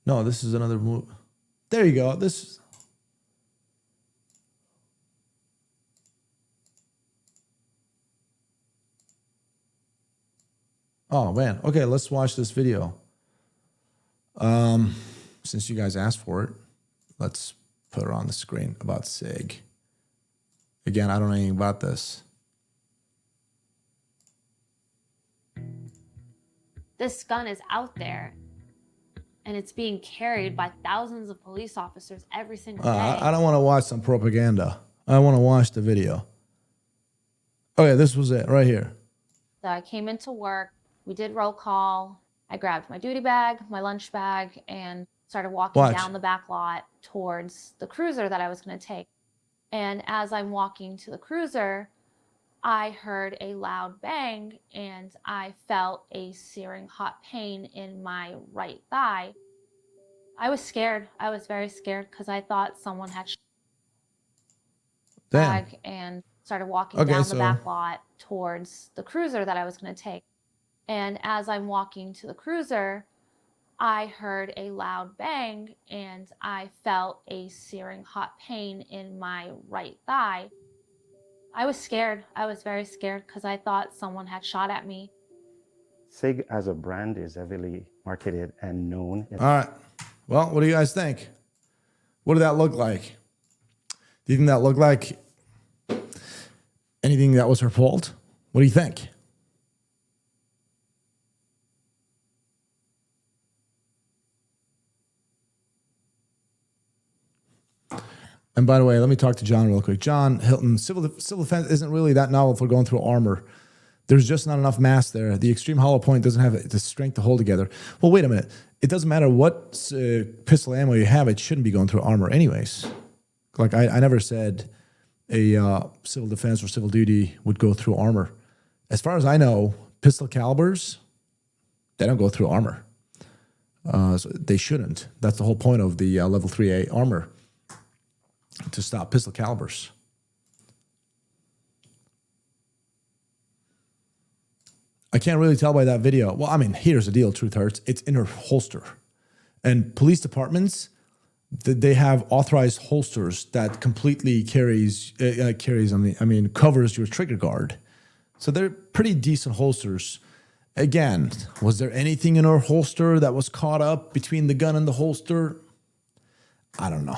No, this is another move. There you go. This. Oh, man. Okay, let's watch this video. Since you guys asked for it, let's put it on the screen about SIG. Again, I don't know anything about this. This gun is out there, and it's being carried by thousands of police officers every single day. I don't want to watch some propaganda. I want to watch the video. Okay, this was it right here. So I came into work. We did roll call. I grabbed my duty bag, my lunch bag, and started walking down the back lot towards the cruiser that I was going to take. And as I'm walking to the cruiser, I heard a loud bang, and I felt a searing hot pain in my right thigh. I was scared. I was very scared because I thought someone had shot my bag, and started walking down the back lot towards the cruiser that I was going to take. And as I'm walking to the cruiser, I heard a loud bang, and I felt a searing hot pain in my right thigh. I was scared. I was very scared because I thought someone had shot at me. SIG as a brand is heavily marketed and known. All right. Well, what do you guys think? What did that look like? Do you think that looked like anything that was her fault? What do you think? And by the way, let me talk to John real quick. John Hilton, civil defense isn't really that novel for going through armor. There's just not enough mass there. The extreme hollow point doesn't have the strength to hold together. Well, wait a minute. It doesn't matter what pistol ammo you have. It shouldn't be going through armor anyways. Like I never said a civil defense or civil duty would go through armor. As far as I know, pistol calibers, they don't go through armor. So they shouldn't. That's the whole point of the level 3A armor, to stop pistol calibers. I can't really tell by that video. Well, I mean, here's the deal, truth hurts. It's in her holster. And police departments, they have authorized holsters that completely covers your trigger guard. So they're pretty decent holsters. Again, was there anything in her holster that was caught up between the gun and the holster? I don't know.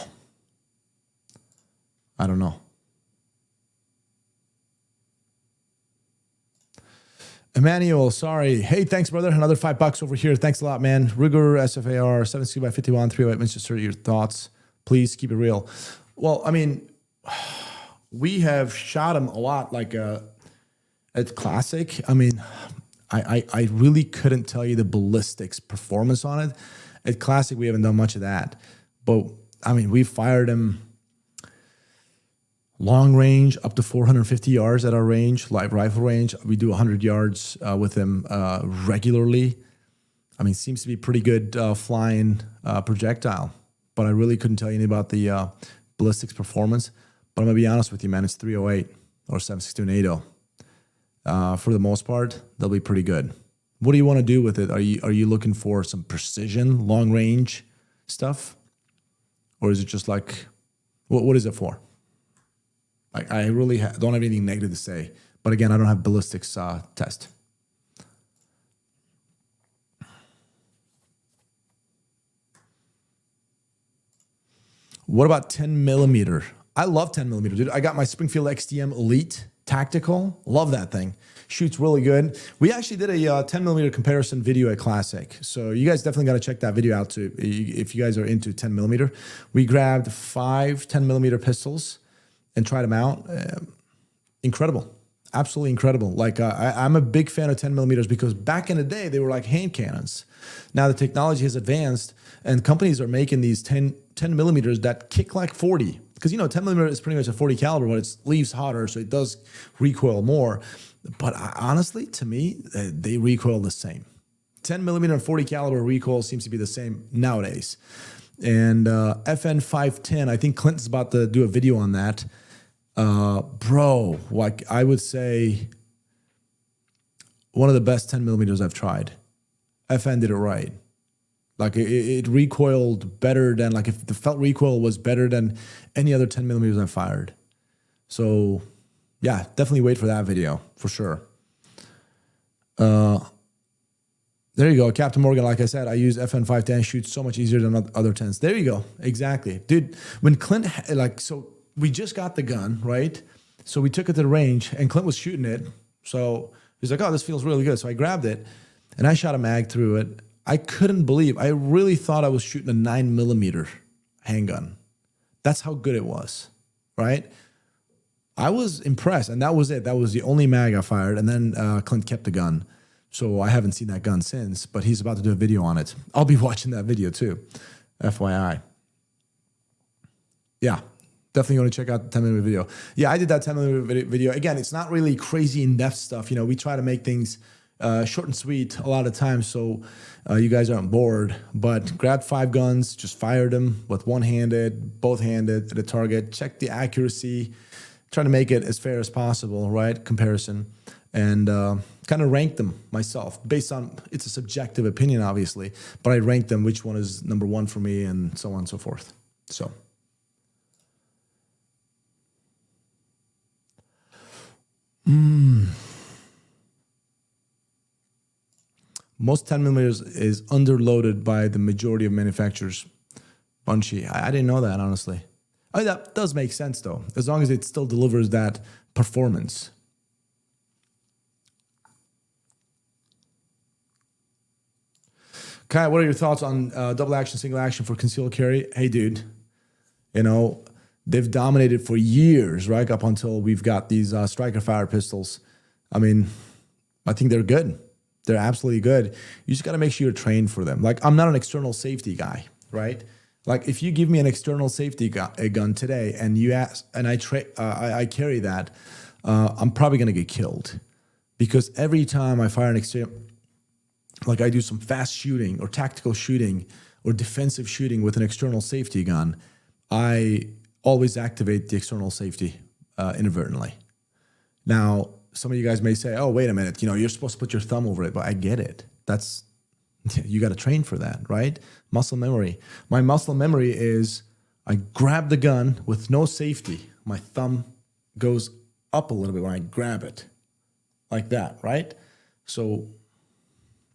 Emmanuel, sorry. Hey, thanks, brother. Another $5 over here. Thanks a lot, man. Rigor, SFAR, 760 by 51, 308 Manchester. Your thoughts. Please keep it real. Well, I mean, we have shot him a lot, like at Classic. I mean, I really couldn't tell you the ballistics performance on it. At Classic, we haven't done much of that. But, I mean, we fired him long range, up to 450 yards at our range, live rifle range. We do 100 yards with him regularly. I mean, seems to be pretty good flying projectile. But I really couldn't tell you anything about the ballistics performance. But I'm going to be honest with you, man. It's 308 or 762 NATO. For the most part, they'll be pretty good. What do you want to do with it? Are you looking for some precision, long range stuff? Or is it just like, what is it for? I really don't have anything negative to say. But again, I don't have ballistics test. What about 10 millimeter? I love 10 millimeter, dude. I got my Springfield XTM Elite Tactical. Love that thing. Shoots really good. We actually did a 10 millimeter comparison video at Classic. So you guys definitely got to check that video out too if you guys are into 10 millimeter. We grabbed 5 10 millimeter pistols and tried them out. Incredible. Absolutely incredible. Like I'm a big fan of 10 millimeters because back in the day, they were like hand cannons. Now the technology has advanced and companies are making these 10 millimeters that kick like 40. Because, 10 millimeter is pretty much a 40 caliber, but it leaves hotter, so it does recoil more. But honestly, to me, they recoil the same. 10 millimeter and 40 caliber recoil seems to be the same nowadays. And FN 510, I think Clinton's about to do a video on that. Bro, like I would say one of the best 10 millimeters I've tried. FN did it right. Like it recoiled better than, like if the felt recoil was better than any other 10 millimeters I fired. So yeah, definitely wait for that video for sure. There you go. Captain Morgan, like I said, I use FN 510, shoots so much easier than other 10s. There you go. Exactly. Dude, when Clint, so we just got the gun, right? So we took it to the range and Clint was shooting it. So he's like, oh, this feels really good. So I grabbed it and I shot a mag through it. I couldn't believe, I really thought I was shooting a 9 millimeter handgun. That's how good it was, right? I was impressed, and that was it. That was the only mag I fired, and then Clint kept the gun. So I haven't seen that gun since, but he's about to do a video on it. I'll be watching that video too, FYI. Yeah, definitely going to check out the 10-minute video. Yeah, I did that 10-minute video. Again, it's not really crazy in-depth stuff. We try to make things short and sweet a lot of times so you guys aren't bored. But grabbed 5 guns, just fired them with one-handed, both-handed at a target, check the accuracy, trying to make it as fair as possible, right? Comparison. And kind of ranked them myself based on, it's a subjective opinion, obviously, but I ranked them, which one is number 1 for me and so on and so forth. So. Most 10 millimeters is underloaded by the majority of manufacturers. Bunchy. I didn't know that, honestly. I mean, that does make sense, though, as long as it still delivers that performance. Kai, what are your thoughts on double action, single action for concealed carry? Hey, dude, they've dominated for years, right? Up until we've got these striker fire pistols. I mean, I think they're good. They're absolutely good. You just got to make sure you're trained for them. Like, I'm not an external safety guy, right? Like, if you give me an external safety gun today and you ask, and I carry that, I'm probably going to get killed. Because every time I fire an external, like I do some fast shooting or tactical shooting or defensive shooting with an external safety gun, I always activate the external safety inadvertently. Now, some of you guys may say, oh, wait a minute, you're supposed to put your thumb over it, but I get it. You got to train for that, right? Muscle memory. My muscle memory is I grab the gun with no safety. My thumb goes up a little bit when I grab it, like that, right? So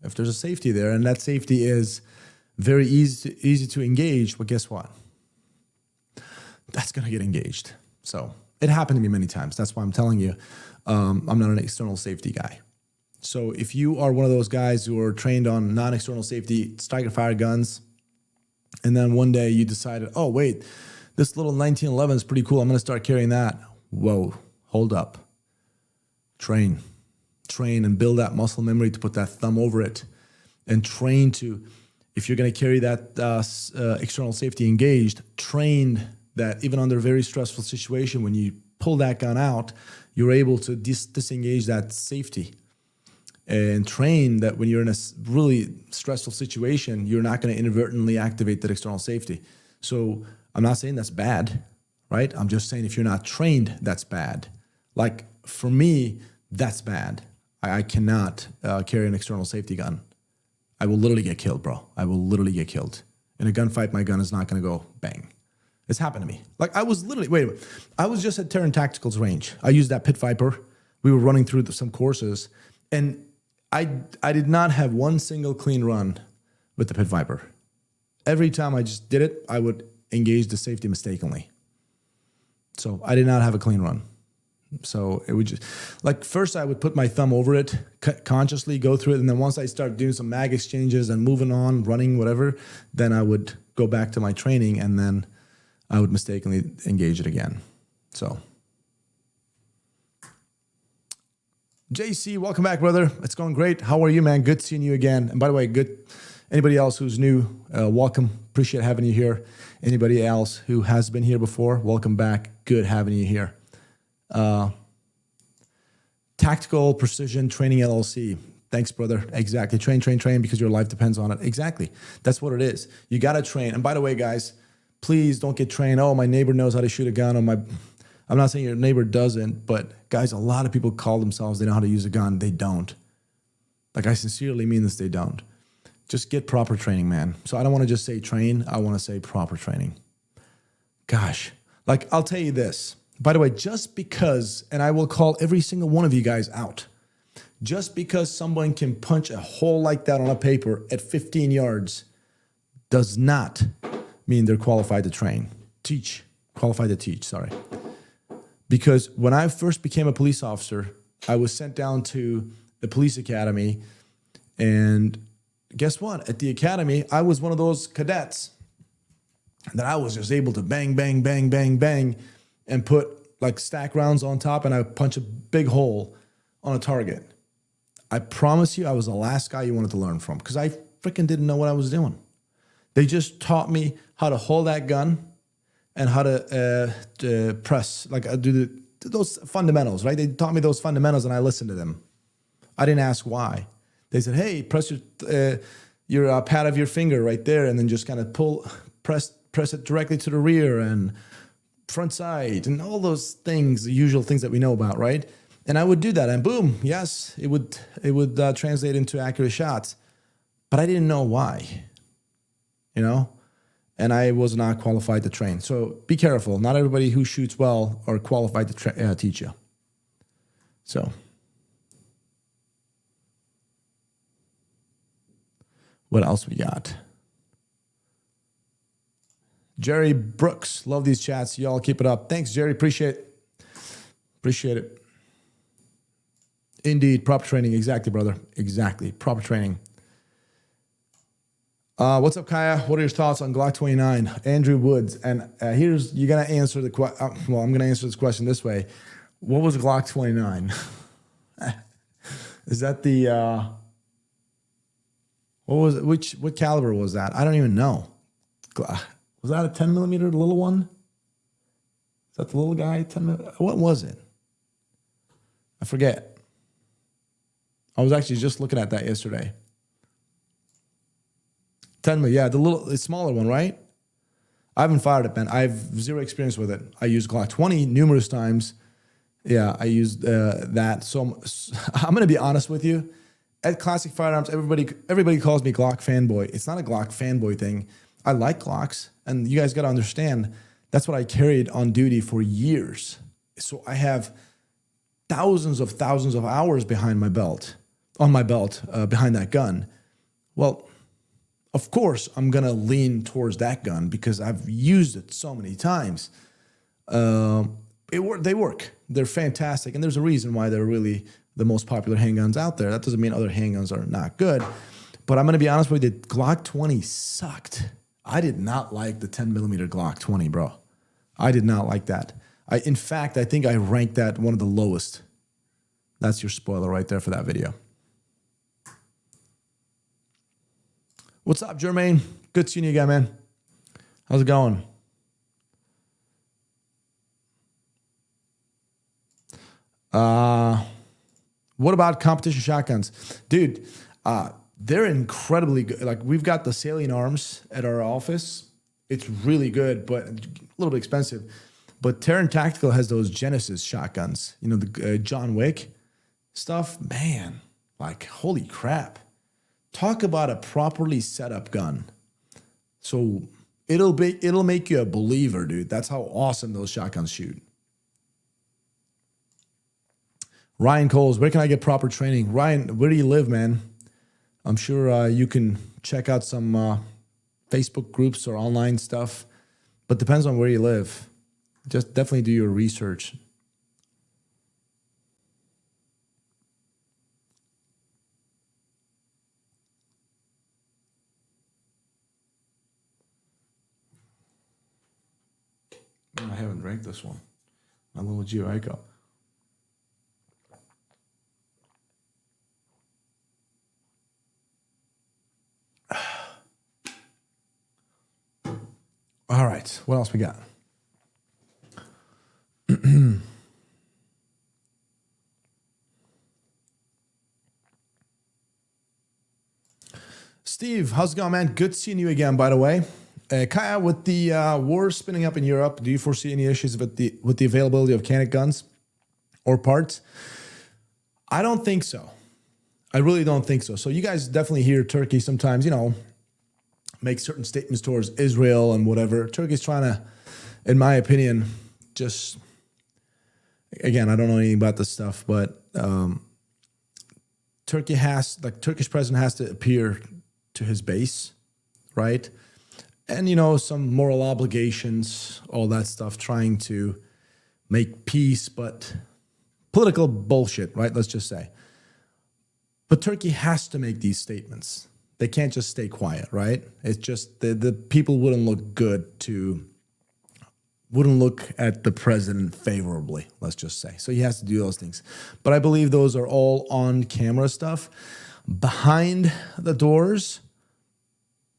if there's a safety there, and that safety is very easy to engage, but guess what? That's going to get engaged. So it happened to me many times. That's why I'm telling you, I'm not an external safety guy. So if you are one of those guys who are trained on non-external safety striker fire guns, and then one day you decided, oh, wait, this little 1911 is pretty cool. I'm going to start carrying that. Whoa, hold up. Train and build that muscle memory to put that thumb over it, and train to, if you're going to carry that external safety engaged, train that even under a very stressful situation, when you pull that gun out, you're able to disengage that safety. And train that when you're in a really stressful situation, you're not going to inadvertently activate that external safety. So I'm not saying that's bad, right? I'm just saying if you're not trained, that's bad. Like for me, that's bad. I cannot carry an external safety gun. I will literally get killed, bro. I will literally get killed. In a gunfight, my gun is not going to go bang. It's happened to me. Like I was literally, I was just at Taran Tactical's range. I used that Pit Viper. We were running through some courses, and I did not have one single clean run with the Pit Viper. Every time I just did it, I would engage the safety mistakenly. So I did not have a clean run. So it would just, like first I would put my thumb over it, consciously go through it, and then once I start doing some mag exchanges and moving on, running, whatever, then I would go back to my training, and then I would mistakenly engage it again. So JC, welcome back, brother. It's going great. How are you, man? Good seeing you again. And by the way, good. Anybody else who's new, welcome. Appreciate having you here. Anybody else who has been here before, welcome back. Good having you here. Tactical Precision Training LLC. Thanks, brother. Exactly. Train because your life depends on it. Exactly. That's what it is. You got to train. And by the way, guys, please don't get trained. Oh, my neighbor knows how to shoot a gun. I'm not saying your neighbor doesn't, but guys, a lot of people call themselves, they know how to use a gun. They don't. Like, I sincerely mean this, they don't. Just get proper training, man. So I don't want to just say train. I want to say proper training. Gosh, like I'll tell you this. By the way, just because, and I will call every single one of you guys out, just because someone can punch a hole like that on a paper at 15 yards does not mean they're qualified to qualified to teach, sorry. Because when I first became a police officer, I was sent down to the police academy, and guess what? At the academy, I was one of those cadets that I was just able to bang, bang, bang, bang, bang, and put like stack rounds on top, and I would punch a big hole on a target. I promise you, I was the last guy you wanted to learn from, because I freaking didn't know what I was doing. They just taught me how to hold that gun and how to press, like do those fundamentals, right? They taught me those fundamentals, and I listened to them. I didn't ask why. They said, hey, press your pad of your finger right there, and then just kind of press it directly to the rear and front side and all those things, the usual things that we know about, right? And I would do that, and boom, yes, it would translate into accurate shots. But I didn't know why, and I was not qualified to train. So be careful. Not everybody who shoots well are qualified to teach you. So what else we got? Jerry Brooks, love these chats. Y'all keep it up. Thanks, Jerry. Appreciate it. Indeed, proper training. Exactly, brother. Exactly. Proper training. What's up, Kaya? What are your thoughts on Glock 29? Andrew Woods. And you're going to answer the question. Well, I'm going to answer this question this way. What was Glock 29? Is that the, what caliber was that? I don't even know. Was that a 10 millimeter, the little one? Is that the little guy? 10 millimeter? What was it? I forget. I was actually just looking at that yesterday. 10 millimeter, yeah, the smaller one, right? I haven't fired it, man. I have zero experience with it. I used Glock 20 numerous times, Yeah, I used that. So I'm going to be honest with you. At Classic Firearms, everybody calls me Glock fanboy. It's not a Glock fanboy thing. I like Glocks, and you guys got to understand that's what I carried on duty for years. So I have thousands of hours behind my belt, behind that gun. Well, of course, I'm gonna lean towards that gun because I've used it so many times. They work. They're fantastic, and there's a reason why they're really the most popular handguns out there. That doesn't mean other handguns are not good, but I'm gonna be honest with you. The Glock 20 sucked. I did not like the 10 millimeter Glock 20, bro. I did not like that. In fact, I think I ranked that one of the lowest. That's your spoiler right there for that video. What's up, Jermaine? Good seeing you again, man. How's it going? What about competition shotguns? Dude, they're incredibly good. Like, we've got the Salient Arms at our office. It's really good, but a little bit expensive. But Taran Tactical has those Genesis shotguns. You know, the John Wick stuff. Man, like, holy crap. Talk about a properly set up gun. So it'll make you a believer, dude. That's how awesome those shotguns shoot. Ryan Coles, where can I get proper training? Ryan, where do you live, man? I'm sure you can check out some Facebook groups or online stuff, but depends on where you live. Just definitely do your research. I haven't drank this one. My little Gioico. All right, what else we got? Steve, how's it going, man? Good seeing you again, by the way. Kaya, with the war spinning up in Europe, do you foresee any issues with the availability of Canik guns or parts? I don't think so. I really don't think so. So you guys definitely hear Turkey sometimes, you know, make certain statements towards Israel and whatever. Turkey's trying to, in my opinion, just, again, I don't know anything about this stuff, but Turkish president has to appear to his base, right? And, you know, some moral obligations, all that stuff, trying to make peace, but political bullshit, right? Let's just say. But Turkey has to make these statements. They can't just stay quiet, right? It's just the people wouldn't look at the president favorably, let's just say. So he has to do those things. But I believe those are all on camera stuff. Behind the doors,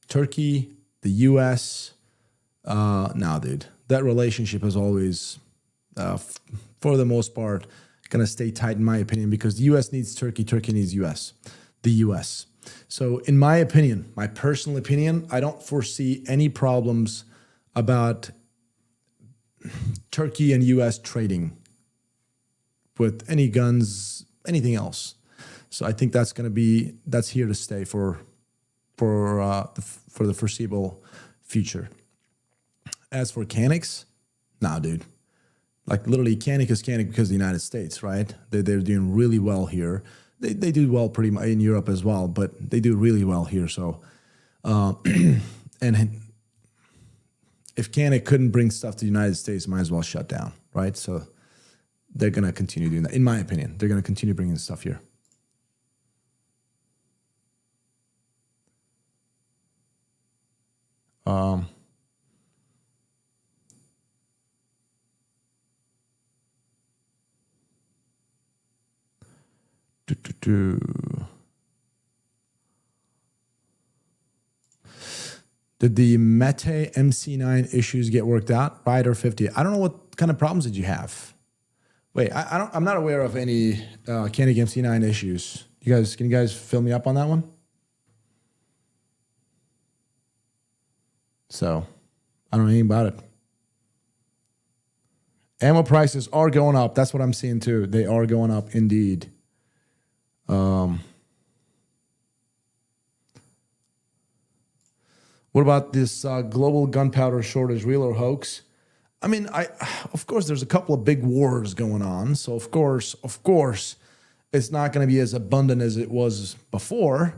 Turkey, the U.S., no, dude, that relationship is always, for the most part, going to stay tight, in my opinion, because the U.S. needs Turkey, Turkey needs the U.S. So in my opinion, my personal opinion, I don't foresee any problems about Turkey and U.S. trading with any guns, anything else. So I think that's here to stay for the foreseeable future. As for Canics, nah, dude. Like, literally, Canik is Canik because of the United States, right? They're doing really well here. They do well pretty much in Europe as well, but they do really well here. So, and if Canik couldn't bring stuff to the United States, might as well shut down, right? So they're going to continue doing that. In my opinion, they're going to continue bringing stuff here. Did the Mete MC9 issues get worked out? Rider 50. I don't know what kind of problems did you have. Wait, I'm not aware of any Canik MC9 issues. Can you guys fill me up on that one? So, I don't know anything about it. Ammo prices are going up. That's what I'm seeing too. They are going up indeed. What about this global gunpowder shortage, real or hoax? I mean, of course, there's a couple of big wars going on. So of course, it's not going to be as abundant as it was before.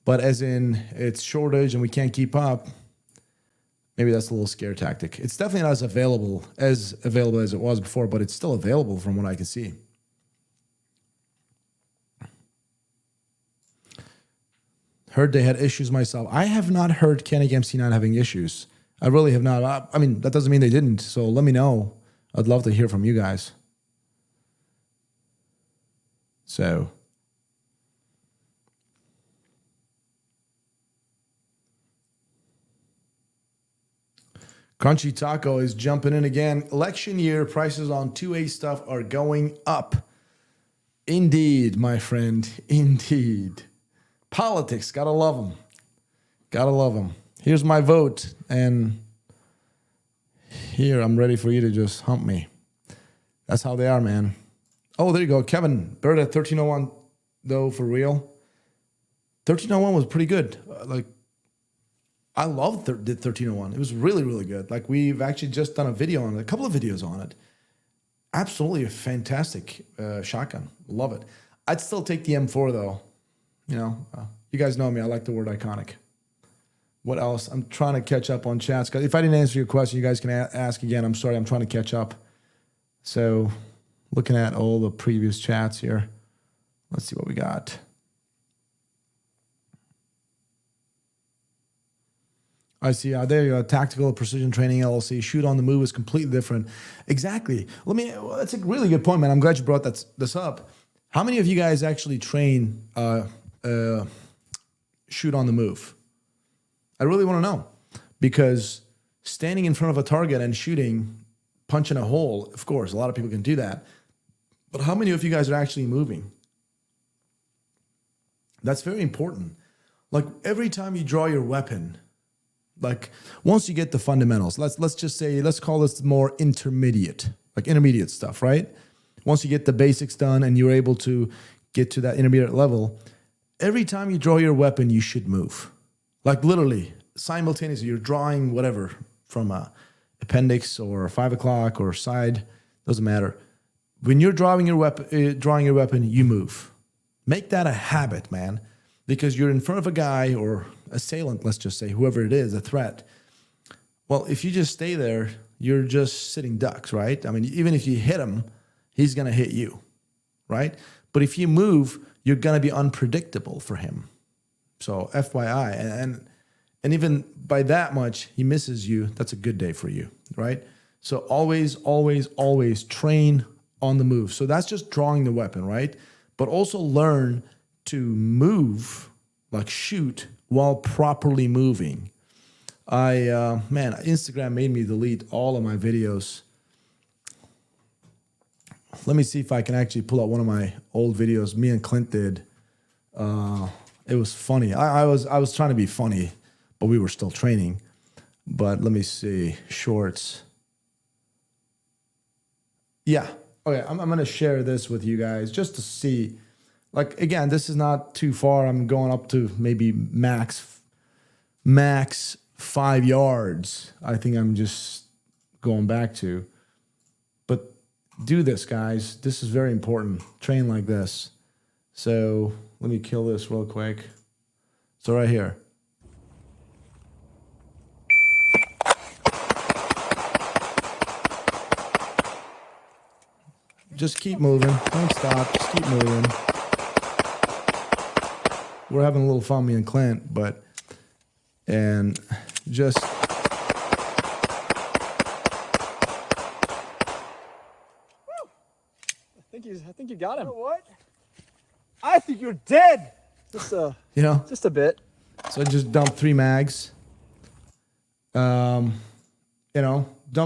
But as in it's shortage and we can't keep up, maybe that's a little scare tactic. It's definitely not as available as it was before, but it's still available from what I can see. Heard they had issues myself. I have not heard Kenny MC9 having issues. I really have not. I mean, that doesn't mean they didn't. So let me know. I'd love to hear from you guys. So. Crunchy Taco is jumping in again. Election year, prices on 2A stuff are going up. Indeed, my friend. Indeed. Politics, gotta love them. Gotta love them. Here's my vote, and here I'm ready for you to just hump me. That's how they are, man. Oh, there you go. Kevin, Bird at 1301, though, for real. 1301 was pretty good. I loved the 1301. It was really, really good. Like, we've actually just done a video on it, a couple of videos on it. Absolutely a fantastic shotgun. Love it. I'd still take the M4, though. You know, you guys know me. I like the word iconic. What else? I'm trying to catch up on chats. If I didn't answer your question, you guys can ask again. I'm sorry. I'm trying to catch up. So, looking at all the previous chats here. Let's see what we got. I see. There you go. Tactical Precision Training LLC. Shoot on the move is completely different. Exactly. That's a really good point, man. I'm glad you brought this up. How many of you guys actually train shoot on the move? I really want to know, because standing in front of a target and shooting, punching a hole, of course, a lot of people can do that. But how many of you guys are actually moving? That's very important. Like, every time you draw your weapon, like, once you get the fundamentals, let's just say, let's call this more intermediate, like intermediate stuff, right? Once you get the basics done and you're able to get to that intermediate level, every time you draw your weapon, you should move. Like, literally, simultaneously, you're drawing whatever from a appendix or 5 o'clock or side, doesn't matter. When you're drawing your weapon, you move. Make that a habit, man, because you're in front of a guy or assailant, let's just say, whoever it is, a threat. Well, if you just stay there, you're just sitting ducks, right? I mean, even if you hit him, he's going to hit you, right? But if you move, you're going to be unpredictable for him. So FYI, and even by that much, he misses you, that's a good day for you, right? So always, always, always train on the move. So that's just drawing the weapon, right? But also learn to move, like shoot, while properly moving. Instagram made me delete all of my videos. Let me see if I can actually pull out one of my old videos me and Clint did. It was funny. I was trying to be funny, but we were still training. But let me see. Shorts. Yeah. Okay, I'm going to share this with you guys just to see. Like, again, this is not too far. I'm going up to maybe max 5 yards. I think I'm just going back to. But do this, guys. This is very important. Train like this. So let me kill this real quick. So right here. Just keep moving. Don't stop. Just keep moving. We're having a little fun, me and Clint, and just. I think you got him. You know what? I think you're dead. Just just a bit. So I just dumped 3 mags. Dump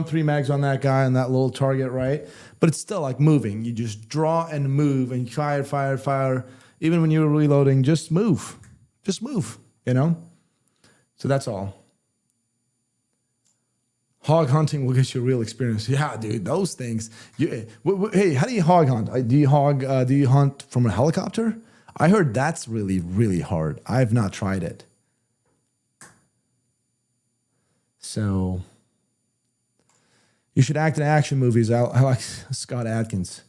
3 mags on that guy and that little target, right? But it's still like moving. You just draw and move and fire. Even when you're reloading, just move. Just move, So that's all. Hog hunting will get you a real experience. Yeah, dude, those things. Hey, how do you hog hunt? Do you hunt from a helicopter? I heard that's really, really hard. I've not tried it. So you should act in action movies. I like Scott Adkins.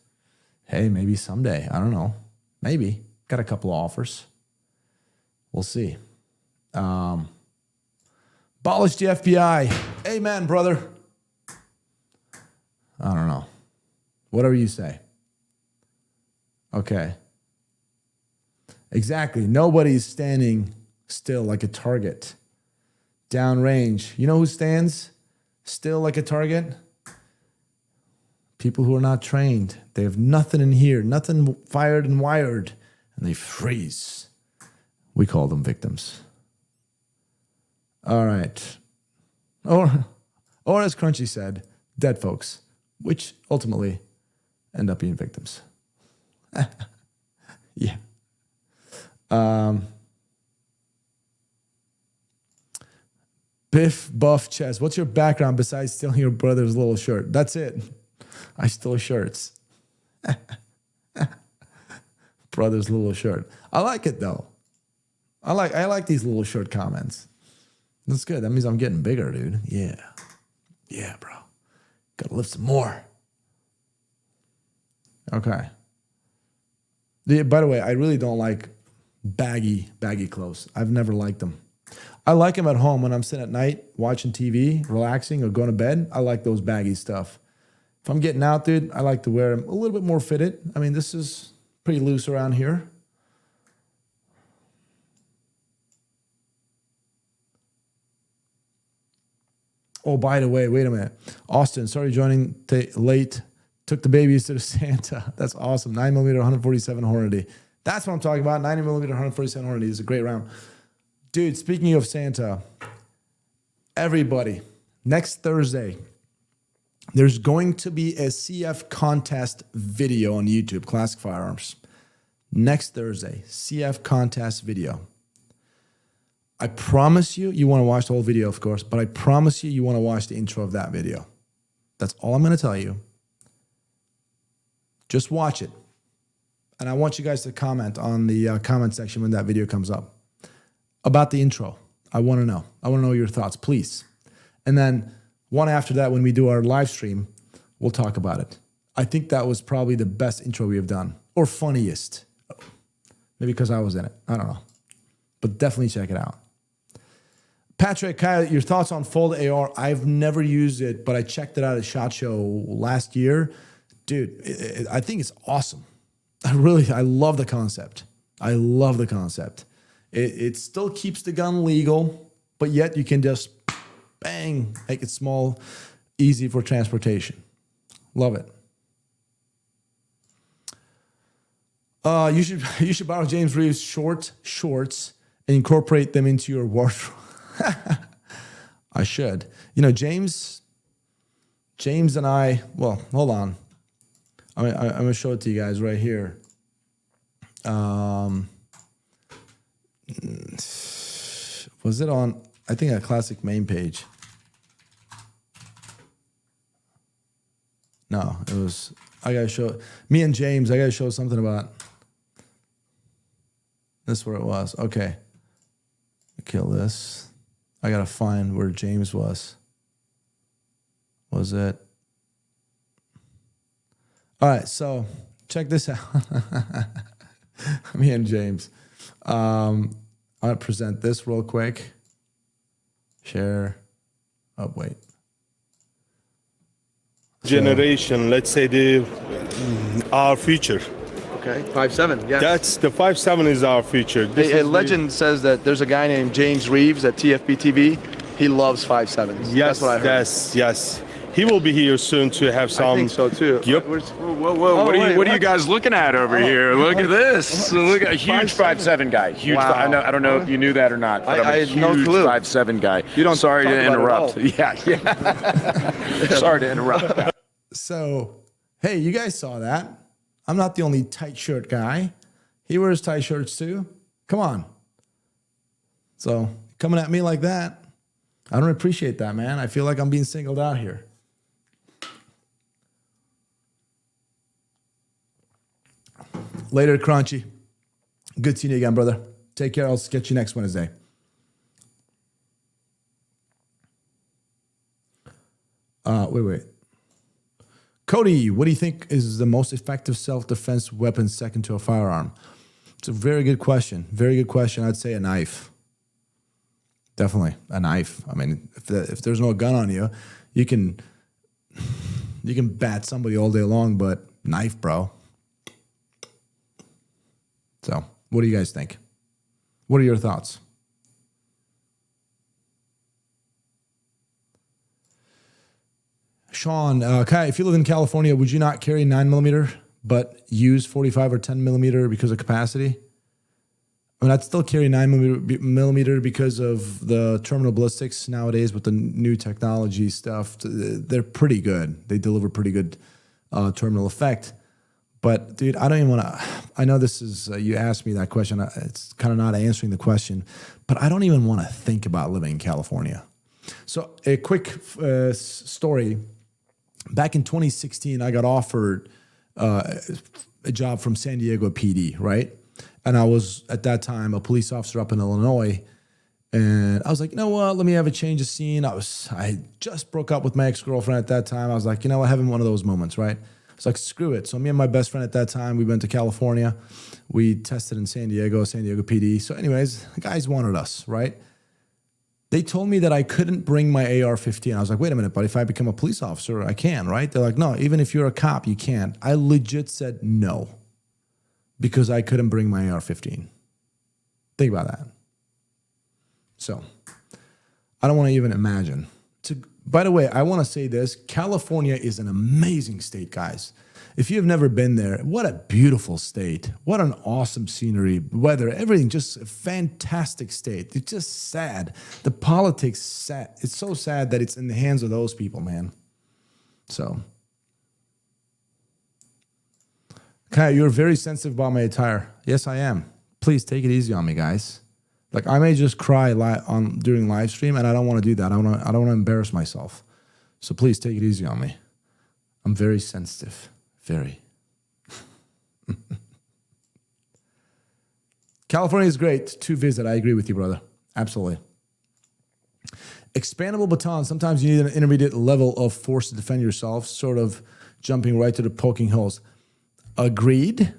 Hey, maybe someday. I don't know. Maybe. Got a couple of offers. We'll see. Abolish the FBI. Amen, brother. I don't know. Whatever you say. Okay. Exactly. Nobody's standing still like a target. Downrange. You know who stands still like a target? People who are not trained. They have nothing in here, nothing fired and wired, and they freeze. We call them victims. All right. Or as Crunchy said, dead folks, which ultimately end up being victims. Yeah. Biff Buff Chess. What's your background besides stealing your brother's little shirt? That's it. I stole shirts. Brother's little shirt. I like it though. I like these little shirt comments. That's good. That means I'm getting bigger, dude. Yeah. Yeah, bro. Gotta lift some more. Okay. By the way, I really don't like baggy clothes. I've never liked them. I like them at home when I'm sitting at night watching TV, relaxing, or going to bed. I like those baggy stuff. If I'm getting out, dude, I like to wear them a little bit more fitted. I mean, this is pretty loose around here. Oh, by the way, wait a minute. Austin, sorry joining late. Took the babies to the Santa. That's awesome. 9mm 147 Hornady. That's what I'm talking about. 90mm 147 Hornady is a great round. Dude, speaking of Santa, everybody, next Thursday, there's going to be a CF contest video on YouTube, Classic Firearms. Next Thursday, CF contest video. I promise you want to watch the whole video, of course, but I promise you want to watch the intro of that video. That's all I'm going to tell you. Just watch it. And I want you guys to comment on the comment section when that video comes up about the intro. I want to know. I want to know your thoughts, please. And then one after that, when we do our live stream, we'll talk about it. I think that was probably the best intro we have done, or funniest. Maybe because I was in it. I don't know. But definitely check it out. Patrick, Kyle, your thoughts on Fold AR? I've never used it, but I checked it out at SHOT Show last year. Dude, I think it's awesome. I love the concept. I love the concept. It still keeps the gun legal, but yet you can just bang, make it small, easy for transportation. Love it. You should borrow James Reeves' shorts and incorporate them into your wardrobe. I should. You know, James and I, well, hold on. I'm going to show it to you guys right here. Was it on, I think, a Classic main page? No, it was, I got to show, me and James, I got to show something about, this is where it was. Okay. Kill this. I got to find where James was. Was it? All right, so check this out. Me and James. I'm going to present this real quick. Share. Oh, wait. Generation, let's say our future. Okay, 5.7, yeah. That's the 5.7 is our future. A legend says that there's a guy named James Reeves at TFB TV. He loves 5.7s. Yes, that's what I heard. Yes. He will be here soon to have some. I think so too. Yep. Whoa! What are you guys looking at over here? Look at this! Look at a huge 5.7 guy. Huge. Wow. I don't know if you knew that or not. But I I'm a had no huge clue. 5.7 guy. You don't. Sorry talk to about interrupt. it at all. Yeah. Sorry to interrupt. So, hey, you guys saw that. I'm not the only tight shirt guy. He wears tight shirts too. Come on. So, coming at me like that, I don't appreciate that, man. I feel like I'm being singled out here. Later, Crunchy. Good seeing you again, brother. Take care. I'll get you next Wednesday. Wait. Cody, what do you think is the most effective self-defense weapon second to a firearm? It's a very good question. Very good question. I'd say a knife. Definitely a knife. I mean, if there's no gun on you, you can bat somebody all day long, but knife, bro. So, what do you guys think? What are your thoughts? Sean, Kai, if you live in California, would you not carry 9mm but use 45 or 10mm because of capacity? I mean, I'd still carry 9mm because of the terminal ballistics nowadays with the new technology stuff. They're pretty good. They deliver pretty good terminal effect. But, dude, I don't even want to... I know this is... you asked me that question. It's kind of not answering the question. But I don't even want to think about living in California. So, a quick story. Back in 2016, I got offered a job from San Diego PD, right? And I was, at that time, a police officer up in Illinois. And I was like, you know what? Let me have a change of scene. I just broke up with my ex-girlfriend at that time. I was like, you know what? Having one of those moments, right? It's like, screw it. So me and my best friend at that time, we went to California. We tested in San Diego PD. So anyways, the guys wanted us, right? They told me that I couldn't bring my AR-15. I was like, wait a minute, but if I become a police officer, I can, right? They're like, no, even if you're a cop, you can't. I legit said no because I couldn't bring my AR-15. Think about that. So I don't want to even imagine. By the way, I want to say this. California is an amazing state, guys. If you've never been there, what a beautiful state. What an awesome scenery, weather, everything, just a fantastic state. It's just sad. The politics, sad. It's so sad that it's in the hands of those people, man. So. Kai, you're very sensitive about my attire. Yes, I am. Please take it easy on me, guys. Like, I may just cry during live stream, and I don't want to do that. I don't want to embarrass myself. So please take it easy on me. I'm very sensitive. Very. California is great to visit. I agree with you, brother. Absolutely. Expandable baton. Sometimes you need an intermediate level of force to defend yourself, sort of jumping right to the poking holes. Agreed,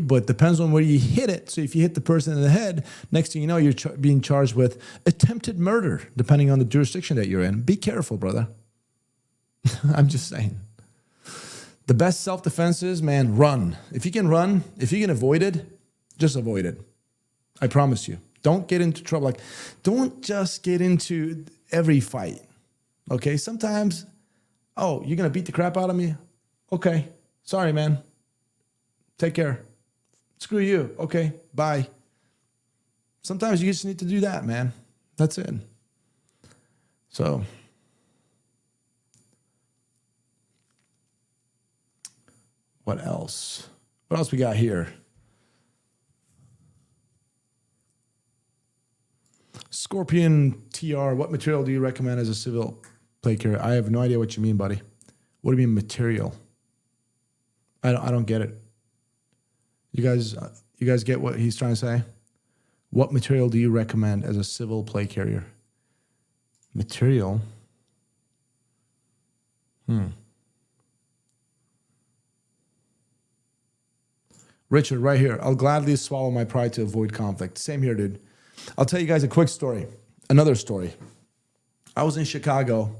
but depends on where you hit it. So if you hit the person in the head, next thing you know, you're being charged with attempted murder, depending on the jurisdiction that you're in. Be careful, brother. I'm just saying. The best self-defense is, man, run. If you can run, if you can avoid it, just avoid it. I promise you. Don't get into trouble. Like, don't just get into every fight. Okay? Sometimes, oh, you're going to beat the crap out of me? Okay. Sorry, man. Take care. Screw you. Okay. Bye. Sometimes you just need to do that, man. That's it. So... what else? What else we got here? Scorpion TR, what material do you recommend as a civil plate carrier? I have no idea what you mean, buddy. What do you mean material? I don't get it. You guys get what he's trying to say? What material do you recommend as a civil plate carrier? Material? Richard, right here. I'll gladly swallow my pride to avoid conflict. Same here, dude. I'll tell you guys a quick story. Another story. I was in Chicago,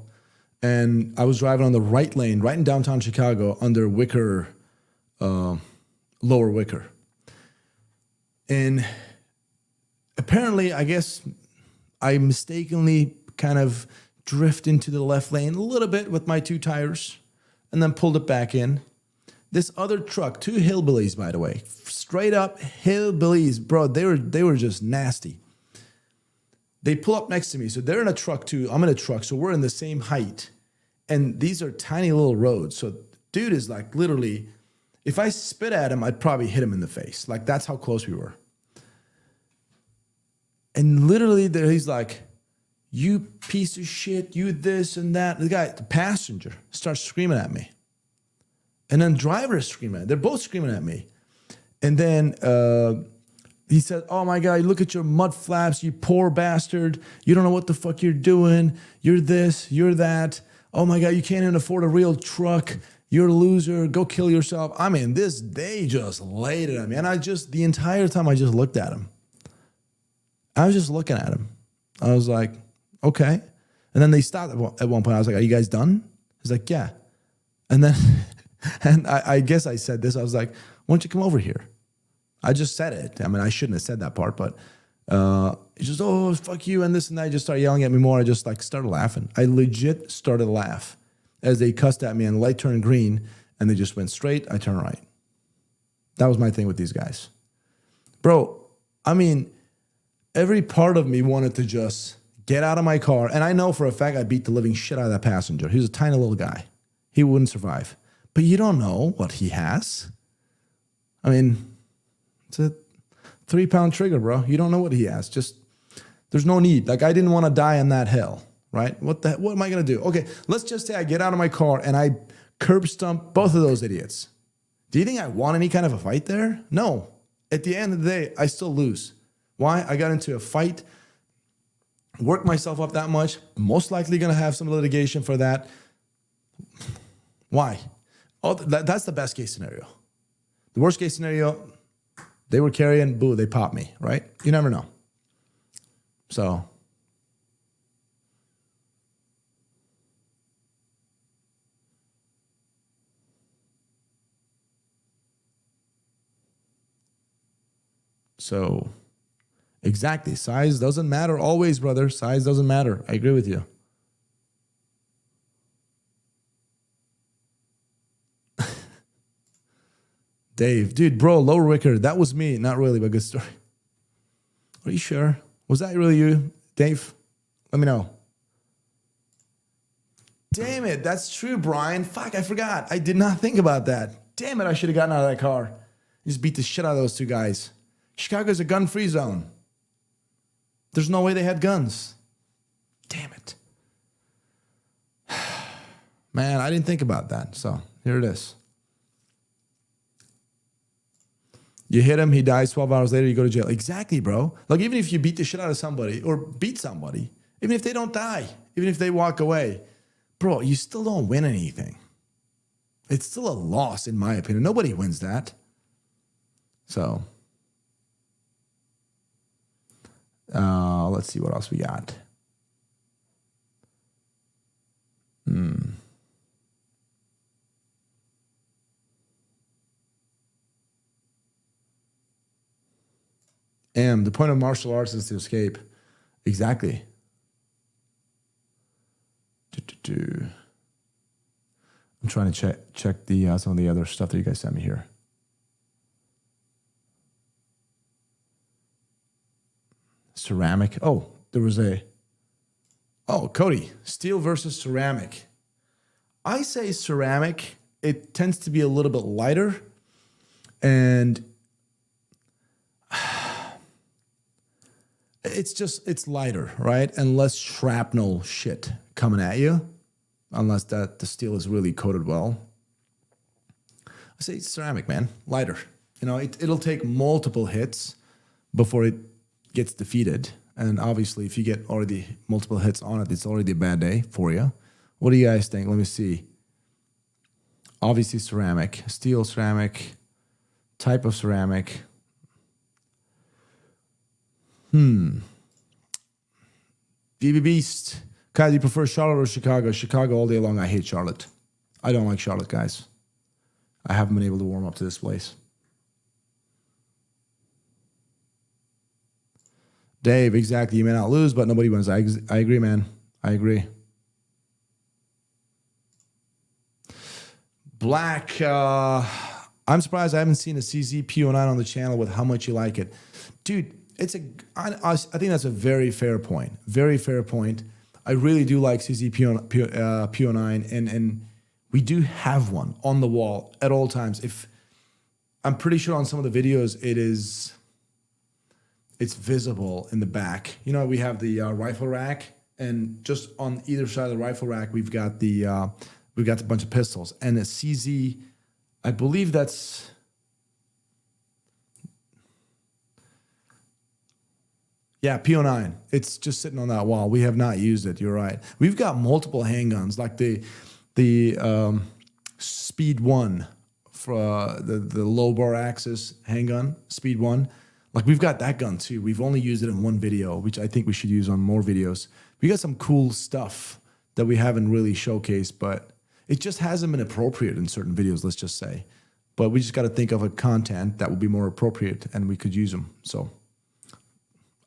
and I was driving on the right lane, right in downtown Chicago, under Wicker, Lower Wicker. And apparently, I guess, I mistakenly kind of drift into the left lane a little bit with my two tires, and then pulled it back in. This other truck, two hillbillies, by the way, straight up hillbillies, bro. They were just nasty. They pull up next to me. So they're in a truck too. I'm in a truck. So we're in the same height. And these are tiny little roads. So dude is like literally, if I spit at him, I'd probably hit him in the face. Like that's how close we were. And literally he's like, you piece of shit, you this and that. The passenger starts screaming at me. And then driver is screaming at me. They're both screaming at me. And then he said, oh my God, look at your mud flaps, you poor bastard. You don't know what the fuck you're doing. You're this, you're that. Oh my God, you can't even afford a real truck. You're a loser. Go kill yourself. I mean, they just laid it at me. And the entire time I just looked at him. I was just looking at him. I was like, okay. And then they stopped at one point. I was like, are you guys done? He's like, yeah. And then, and I guess I said this. I was like, why don't you come over here? I just said it. I mean, I shouldn't have said that part, but he just, oh, fuck you and this and that. He just started yelling at me more. I just like started laughing. I legit started to laugh as they cussed at me and the light turned green and they just went straight. I turned right. That was my thing with these guys. Bro, I mean, every part of me wanted to just get out of my car. And I know for a fact I beat the living shit out of that passenger. He was a tiny little guy. He wouldn't survive. But you don't know what he has. I mean, it's a 3-pound trigger, bro. You don't know what he has. Just, there's no need. Like, I didn't want to die on that hill, right? What am I going to do? Okay, let's just say I get out of my car and I curb stomp both of those idiots. Do you think I won any kind of a fight there? No. At the end of the day, I still lose. Why? I got into a fight, worked myself up that much, most likely going to have some litigation for that. Why? Oh, that's the best case scenario. The worst case scenario, they were carrying, boo, they popped me, right? You never know. So. Exactly. Size doesn't matter always, brother. Size doesn't matter. I agree with you. Dave, dude, bro, low Ricker. That was me. Not really, but good story. Are you sure? Was that really you, Dave? Let me know. Damn it. That's true, Brian. Fuck, I forgot. I did not think about that. Damn it. I should have gotten out of that car. Just beat the shit out of those two guys. Chicago's a gun-free zone. There's no way they had guns. Damn it. Man, I didn't think about that. So here it is. You hit him, he dies 12 hours later, you go to jail. Exactly, bro. Like, even if you beat the shit out of somebody or beat somebody, even if they don't die, even if they walk away, bro, you still don't win anything. It's still a loss, in my opinion. Nobody wins that. So, let's see what else we got. The point of martial arts is to escape. Exactly. I'm trying to check the some of the other stuff that you guys sent me here. Ceramic. Oh, there was Cody, steel versus ceramic. I say ceramic. It tends to be a little bit lighter and it's lighter, right? And less shrapnel shit coming at you, unless that the steel is really coated well. I say ceramic, man, lighter. You know, it'll take multiple hits before it gets defeated. And obviously, if you get already multiple hits on it, it's already a bad day for you. What do you guys think? Let me see. Obviously, ceramic, steel, ceramic, type of ceramic. BB Beast. Kyle, do you prefer Charlotte or Chicago? Chicago all day long. I hate Charlotte. I don't like Charlotte, guys. I haven't been able to warm up to this place. Dave, exactly. You may not lose, but nobody wins. I agree, man. I agree. Black. I'm surprised I haven't seen a CZ P09 on the channel with how much you like it. Dude, I think that's a very fair point. Very fair point. I really do like CZ P09, and we do have one on the wall at all times. I'm pretty sure on some of the videos it's visible in the back. You know, we have the rifle rack, and just on either side of the rifle rack, we've got the bunch of pistols and a CZ. I believe that's. Yeah, PO9. It's just sitting on that wall. We have not used it. You're right. We've got multiple handguns, like the Speed 1 for the low bar axis handgun, Speed 1. Like we've got that gun too. We've only used it in one video, which I think we should use on more videos. We got some cool stuff that we haven't really showcased, but it just hasn't been appropriate in certain videos, let's just say. But we just got to think of a content that would be more appropriate and we could use them. So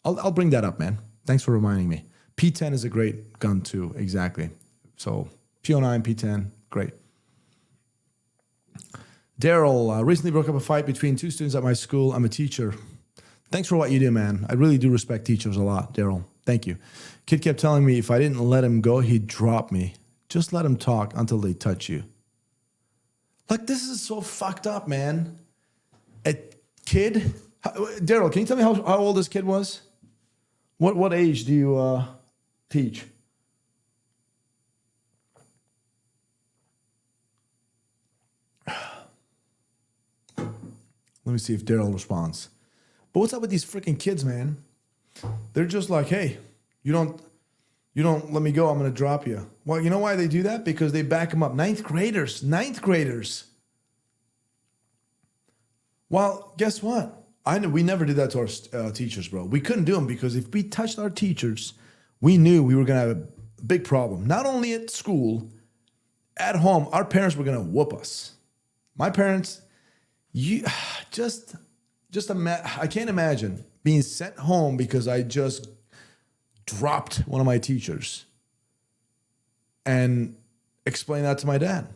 I'll bring that up, man. Thanks for reminding me. P10 is a great gun too, exactly. So PO9, P10, great. Daryl, recently broke up a fight between two students at my school. I'm a teacher. Thanks for what you do, man. I really do respect teachers a lot, Daryl. Thank you. Kid kept telling me if I didn't let him go, he'd drop me. Just let him talk until they touch you. Like, this is so fucked up, man. A kid? Daryl, can you tell me how old this kid was? What age do you teach? Let me see if Daryl responds. But what's up with these freaking kids, man? They're just like, hey, you don't let me go, I'm going to drop you. Well, you know why they do that? Because they back them up. Ninth graders. Well, guess what? I know we never did that to our teachers, bro. We couldn't do them because if we touched our teachers, we knew we were going to have a big problem. Not only at school, at home, our parents were going to whoop us. My parents, I can't imagine being sent home because I just dropped one of my teachers and explain that to my dad.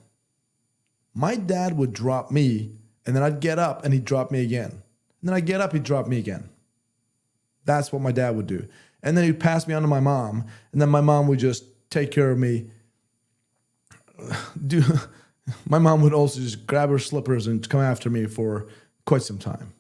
My dad would drop me and then I'd get up and he'd drop me again. And then I'd get up, he'd drop me again. That's what my dad would do. And then he'd pass me on to my mom and then my mom would just take care of me. My mom would also just grab her slippers and come after me for quite some time.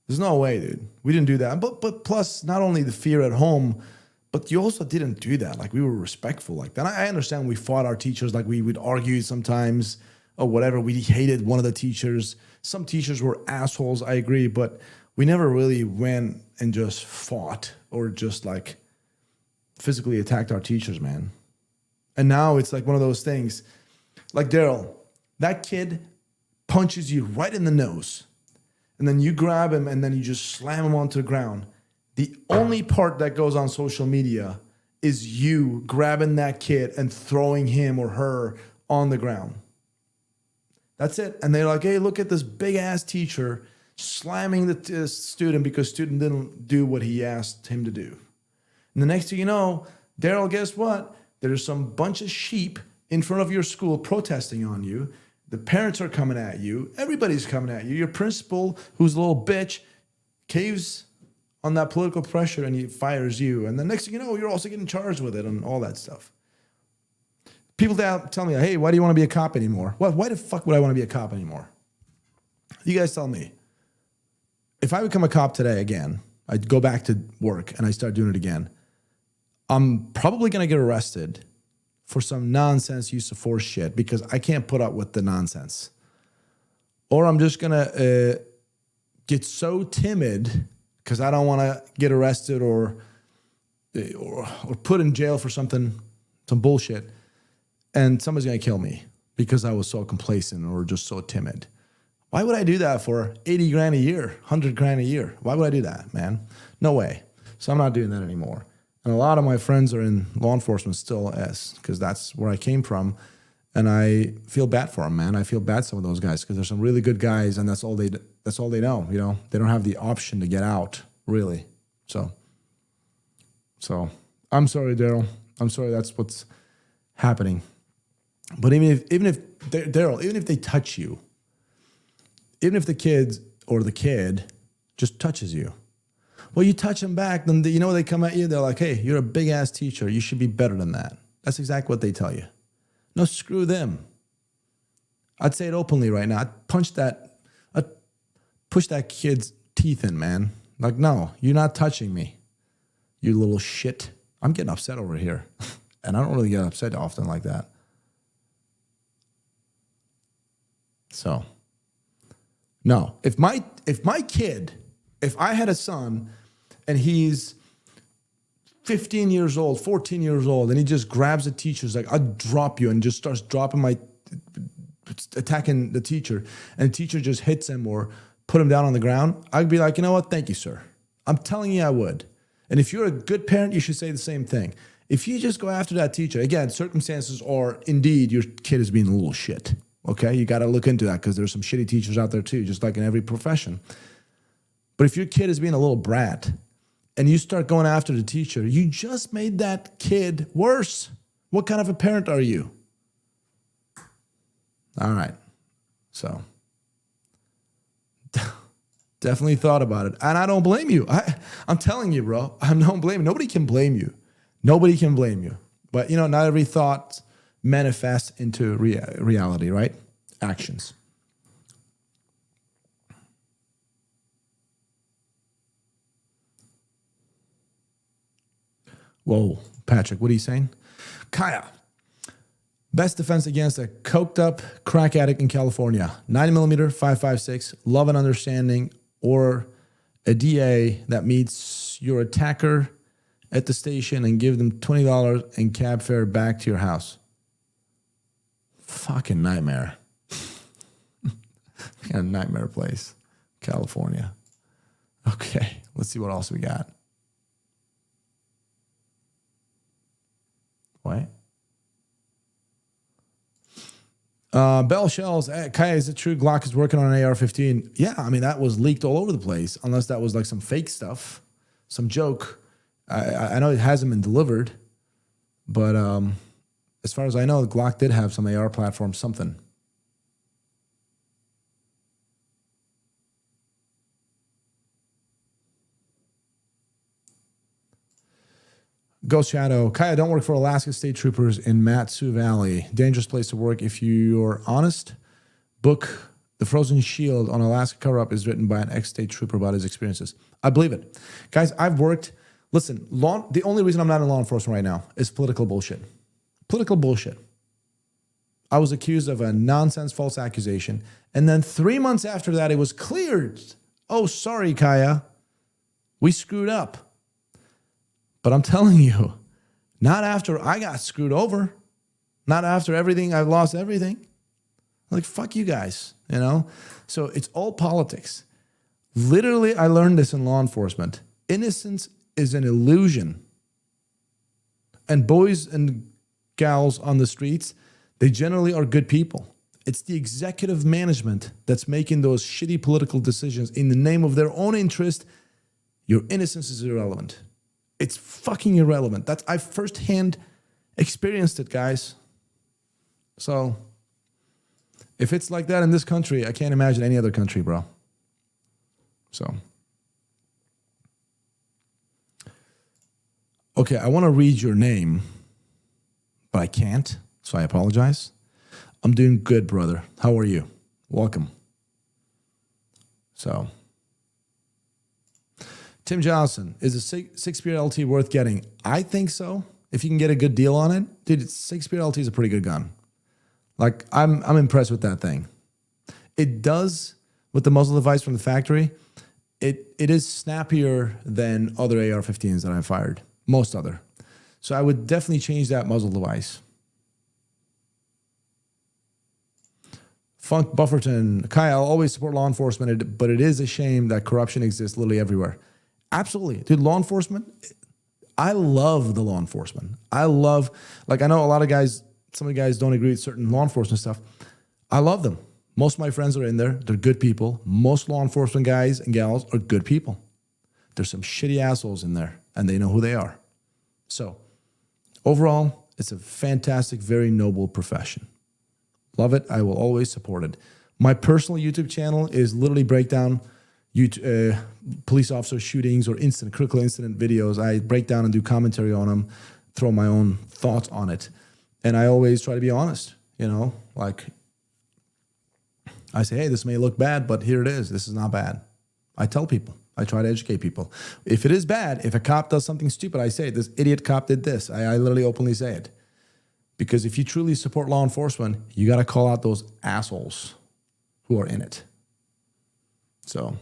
There's no way, dude. We didn't do that. But plus, not only the fear at home, but you also didn't do that. Like, we were respectful like that. I understand we fought our teachers. Like, we would argue sometimes or whatever. We hated one of the teachers. Some teachers were assholes, I agree. But we never really went and just fought or just, like, physically attacked our teachers, man. And now it's like one of those things. Like, Daryl, that kid punches you right in the nose. And then you grab him and then you just slam him onto the ground. The only part that goes on social media is you grabbing that kid and throwing him or her on the ground. That's it. And they're like, hey, look at this big ass teacher slamming the student because student didn't do what he asked him to do. And the next thing you know, Daryl, guess what? There's some bunch of sheep in front of your school protesting on you. The parents are coming at you. Everybody's coming at you. Your principal, who's a little bitch, caves on that political pressure and he fires you. And the next thing you know, you're also getting charged with it and all that stuff. People tell me, hey, why do you want to be a cop anymore? Well, why the fuck would I want to be a cop anymore? You guys tell me. If I become a cop today again, I'd go back to work and I start doing it again, I'm probably going to get arrested for some nonsense use of force shit because I can't put up with the nonsense. Or I'm just going to get so timid because I don't want to get arrested or put in jail for some bullshit. And somebody's going to kill me because I was so complacent or just so timid. Why would I do that for 80 grand a year, 100 grand a year? Why would I do that, man? No way. So I'm not doing that anymore. And a lot of my friends are in law enforcement still because that's where I came from. And I feel bad for them, man. I feel bad for some of those guys because there's some really good guys and that's all they know, you know. They don't have the option to get out, really. So I'm sorry, Daryl. I'm sorry that's what's happening. But even if Daryl, even if they touch you, even if the kid just touches you, well, you touch them back, then you know they come at you. They're like, "Hey, you're a big ass teacher. You should be better than that." That's exactly what they tell you. No, screw them. I'd say it openly right now. I'd push that kid's teeth in, man. Like, no, you're not touching me, you little shit. I'm getting upset over here. And I don't really get upset often like that. So, no. If my kid, if I had a son and he's 15 years old, 14 years old, and he just grabs the teacher's like, I'll drop you, and just starts attacking the teacher, and the teacher just hits him or put him down on the ground, I'd be like, you know what? Thank you, sir. I'm telling you I would. And if you're a good parent, you should say the same thing. If you just go after that teacher, again, circumstances are indeed your kid is being a little shit. Okay? You got to look into that because there's some shitty teachers out there too, just like in every profession. But if your kid is being a little brat and you start going after the teacher, you just made that kid worse. What kind of a parent are you? All right. So definitely thought about it. And I don't blame you. I'm telling you, bro. I don't blame you. Nobody can blame you. Nobody can blame you. But, you know, not every thought manifests into reality, right? Actions. Whoa, Patrick, what are you saying? Kaya, best defense against a coked up crack addict in California. 9mm, 5.56, love and understanding, or a DA that meets your attacker at the station and give them $20 and cab fare back to your house. Fucking nightmare. A nightmare place. California. Okay, let's see what else we got. What? Bell Shells, Kaya, is it true Glock is working on an AR-15? Yeah, I mean, that was leaked all over the place, unless that was like some fake stuff, some joke. I know it hasn't been delivered, but as far as I know, Glock did have some AR platform, something. Ghost Shadow, Kaya, don't work for Alaska State Troopers in Mat-Su Valley. Dangerous place to work if you're honest. Book The Frozen Shield on Alaska Cover-Up is written by an ex-state trooper about his experiences. I believe it. Guys, I've worked, listen, the only reason I'm not in law enforcement right now is political bullshit. Political bullshit. I was accused of a nonsense false accusation, and then 3 months after that, it was cleared. Oh, sorry, Kaya. We screwed up. But I'm telling you, not after I got screwed over, not after everything, I've lost everything. Like, fuck you guys, you know? So it's all politics. Literally, I learned this in law enforcement. Innocence is an illusion. And boys and gals on the streets, they generally are good people. It's the executive management that's making those shitty political decisions in the name of their own interest. Your innocence is irrelevant. It's fucking irrelevant. I've firsthand experienced it, guys. So if it's like that in this country, I can't imagine any other country, bro. So. Okay, I want to read your name, but I can't, so I apologize. I'm doing good, brother. How are you? Welcome. So. Tim Johnson, is a 6-spear LT worth getting? I think so. If you can get a good deal on it. Dude, 6-spear LT is a pretty good gun. Like, I'm impressed with that thing. It does, with the muzzle device from the factory, it is snappier than other AR-15s that I've fired. Most other. So I would definitely change that muzzle device. Funk Bufferton, Kai, I'll always support law enforcement, but it is a shame that corruption exists literally everywhere. Absolutely. Dude, law enforcement, I love the law enforcement. I love, like, I know a lot of guys, some of the guys don't agree with certain law enforcement stuff. I love them. Most of my friends are in there. They're good people. Most law enforcement guys and gals are good people. There's some shitty assholes in there, and they know who they are. So, overall, it's a fantastic, very noble profession. Love it. I will always support it. My personal YouTube channel is literally breakdown police officer shootings or critical incident videos. I break down and do commentary on them, throw my own thoughts on it. And I always try to be honest, you know, like I say, hey, this may look bad, but here it is. This is not bad. I tell people, I try to educate people. If it is bad, if a cop does something stupid, I say, this idiot cop did this. I literally openly say it. Because if you truly support law enforcement, you got to call out those assholes who are in it. So.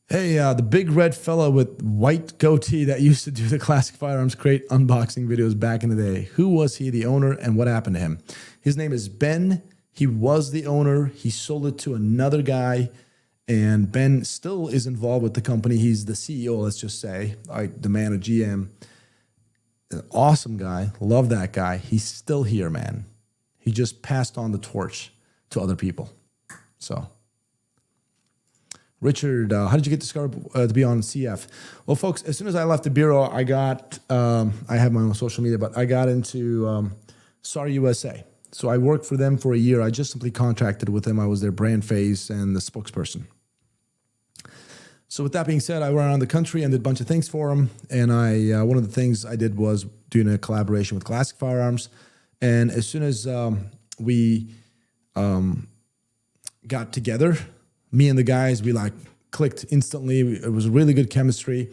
Hey, the big red fella with white goatee that used to do the Classic Firearms Crate unboxing videos back in the day. Who was he, the owner, and what happened to him? His name is Ben. He was the owner. He sold it to another guy, and Ben still is involved with the company. He's the CEO, let's just say, like the man, a GM. An awesome guy. Love that guy. He's still here, man. He just passed on the torch to other people. So... Richard, how did you get discovered to be on CF? Well, folks, as soon as I left the bureau, I have my own social media, but I got into SAR USA. So I worked for them for a year. I just simply contracted with them. I was their brand face and the spokesperson. So with that being said, I went around the country and did a bunch of things for them. And one of the things I did was doing a collaboration with Classic Firearms. And as soon as we got together, me and the guys, we like clicked instantly. It was really good chemistry.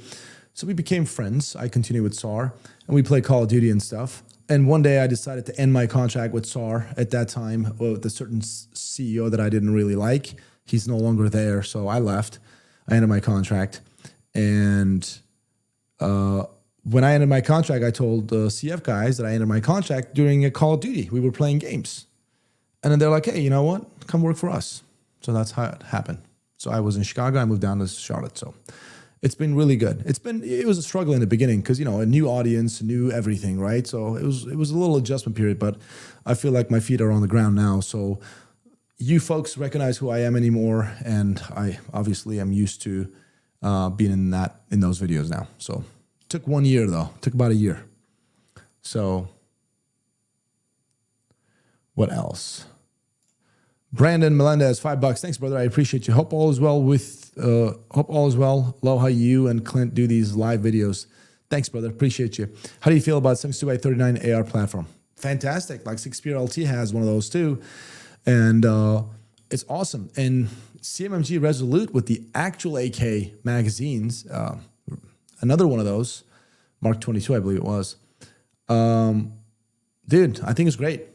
So we became friends. I continued with SAR and we played Call of Duty and stuff. And one day I decided to end my contract with SAR at that time with a certain CEO that I didn't really like. He's no longer there. So I left. I ended my contract. And when I ended my contract, I told the CF guys that I ended my contract during a Call of Duty. We were playing games. And then they're like, hey, you know what? Come work for us. So that's how it happened. So I was in Chicago. I moved down to Charlotte. So it's been really good. It was a struggle in the beginning because, a new audience, new everything, right? So it was a little adjustment period, but I feel like my feet are on the ground now. So you folks recognize who I am anymore. And I obviously am used to being in those videos now. So it took 1 year though. It took about a year. So what else? Brandon Melendez, $5. Thanks, brother. I appreciate you. Hope all is well. Love how you and Clint do these live videos. Thanks, brother. Appreciate you. How do you feel about 72x39 AR platform? Fantastic. Like 6Spear LT has one of those too. And it's awesome. And CMMG Resolute with the actual AK magazines, another one of those, Mark 22, I believe it was. Dude, I think it's great.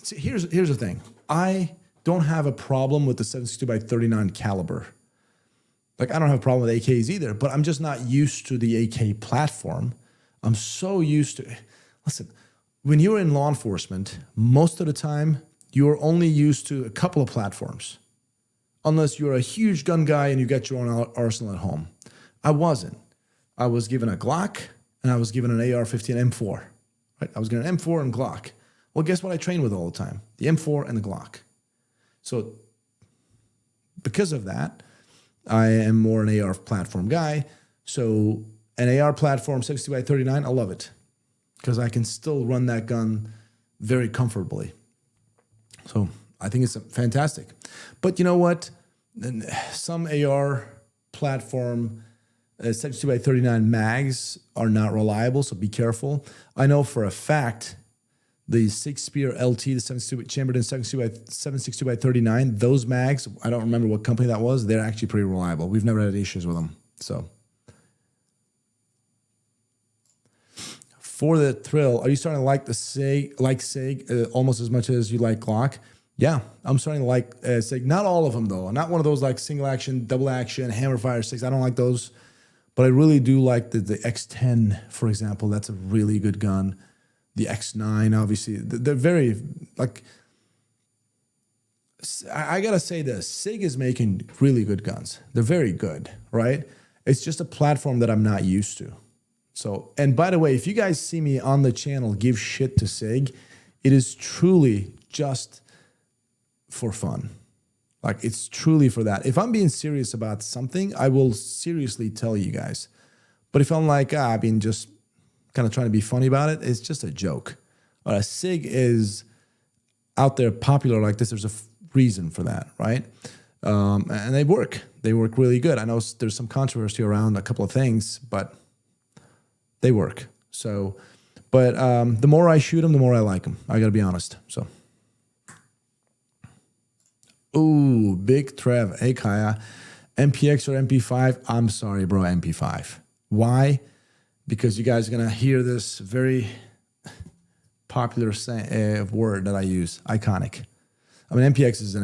See, here's the thing. I don't have a problem with the 7.62x39 caliber. Like, I don't have a problem with AKs either, but I'm just not used to the AK platform. I'm so used to... Listen, when you're in law enforcement, most of the time, you're only used to a couple of platforms. Unless you're a huge gun guy and you got your own arsenal at home. I wasn't. I was given a Glock and I was given an AR-15 M4. Right? I was given an M4 and Glock. Well, guess what I train with all the time? The M4 and the Glock. So because of that, I am more an AR platform guy. So an AR platform, 60x39, I love it because I can still run that gun very comfortably. So I think it's fantastic. But you know what? Some AR platform 62x39 mags are not reliable, so be careful. I know for a fact the Sig Sauer LT, the 72 chambered in 7.62x39, those mags, I don't remember what company that was, they're actually pretty reliable. We've never had issues with them. So for the thrill, are you starting to like the Sig, almost as much as you like Glock? Yeah, I'm starting to like Sig. Not all of them though. Not one of those like single action, double action, hammer fire Sigs. I don't like those, but I really do like the X10, for example. That's a really good gun. The X9, obviously, they're very, like, I gotta say this, Sig is making really good guns. They're very good, right? It's just a platform that I'm not used to. So, and by the way, if you guys see me on the channel give shit to Sig, it is truly just for fun. Like, it's truly for that. If I'm being serious about something, I will seriously tell you guys. But if I'm like, I've been just kind of trying to be funny about it, it's just a joke. A Sig is out there popular like this. There's a reason for that, right? And they work. They work really good. I know there's some controversy around a couple of things, but they work. So, but the more I shoot them, the more I like them. I got to be honest. So, Ooh, Big Trev. Hey, Kaya. MPX or MP5? I'm sorry, bro, MP5. Why? Because you guys are going to hear this very popular word that I use, iconic. I mean, MPX is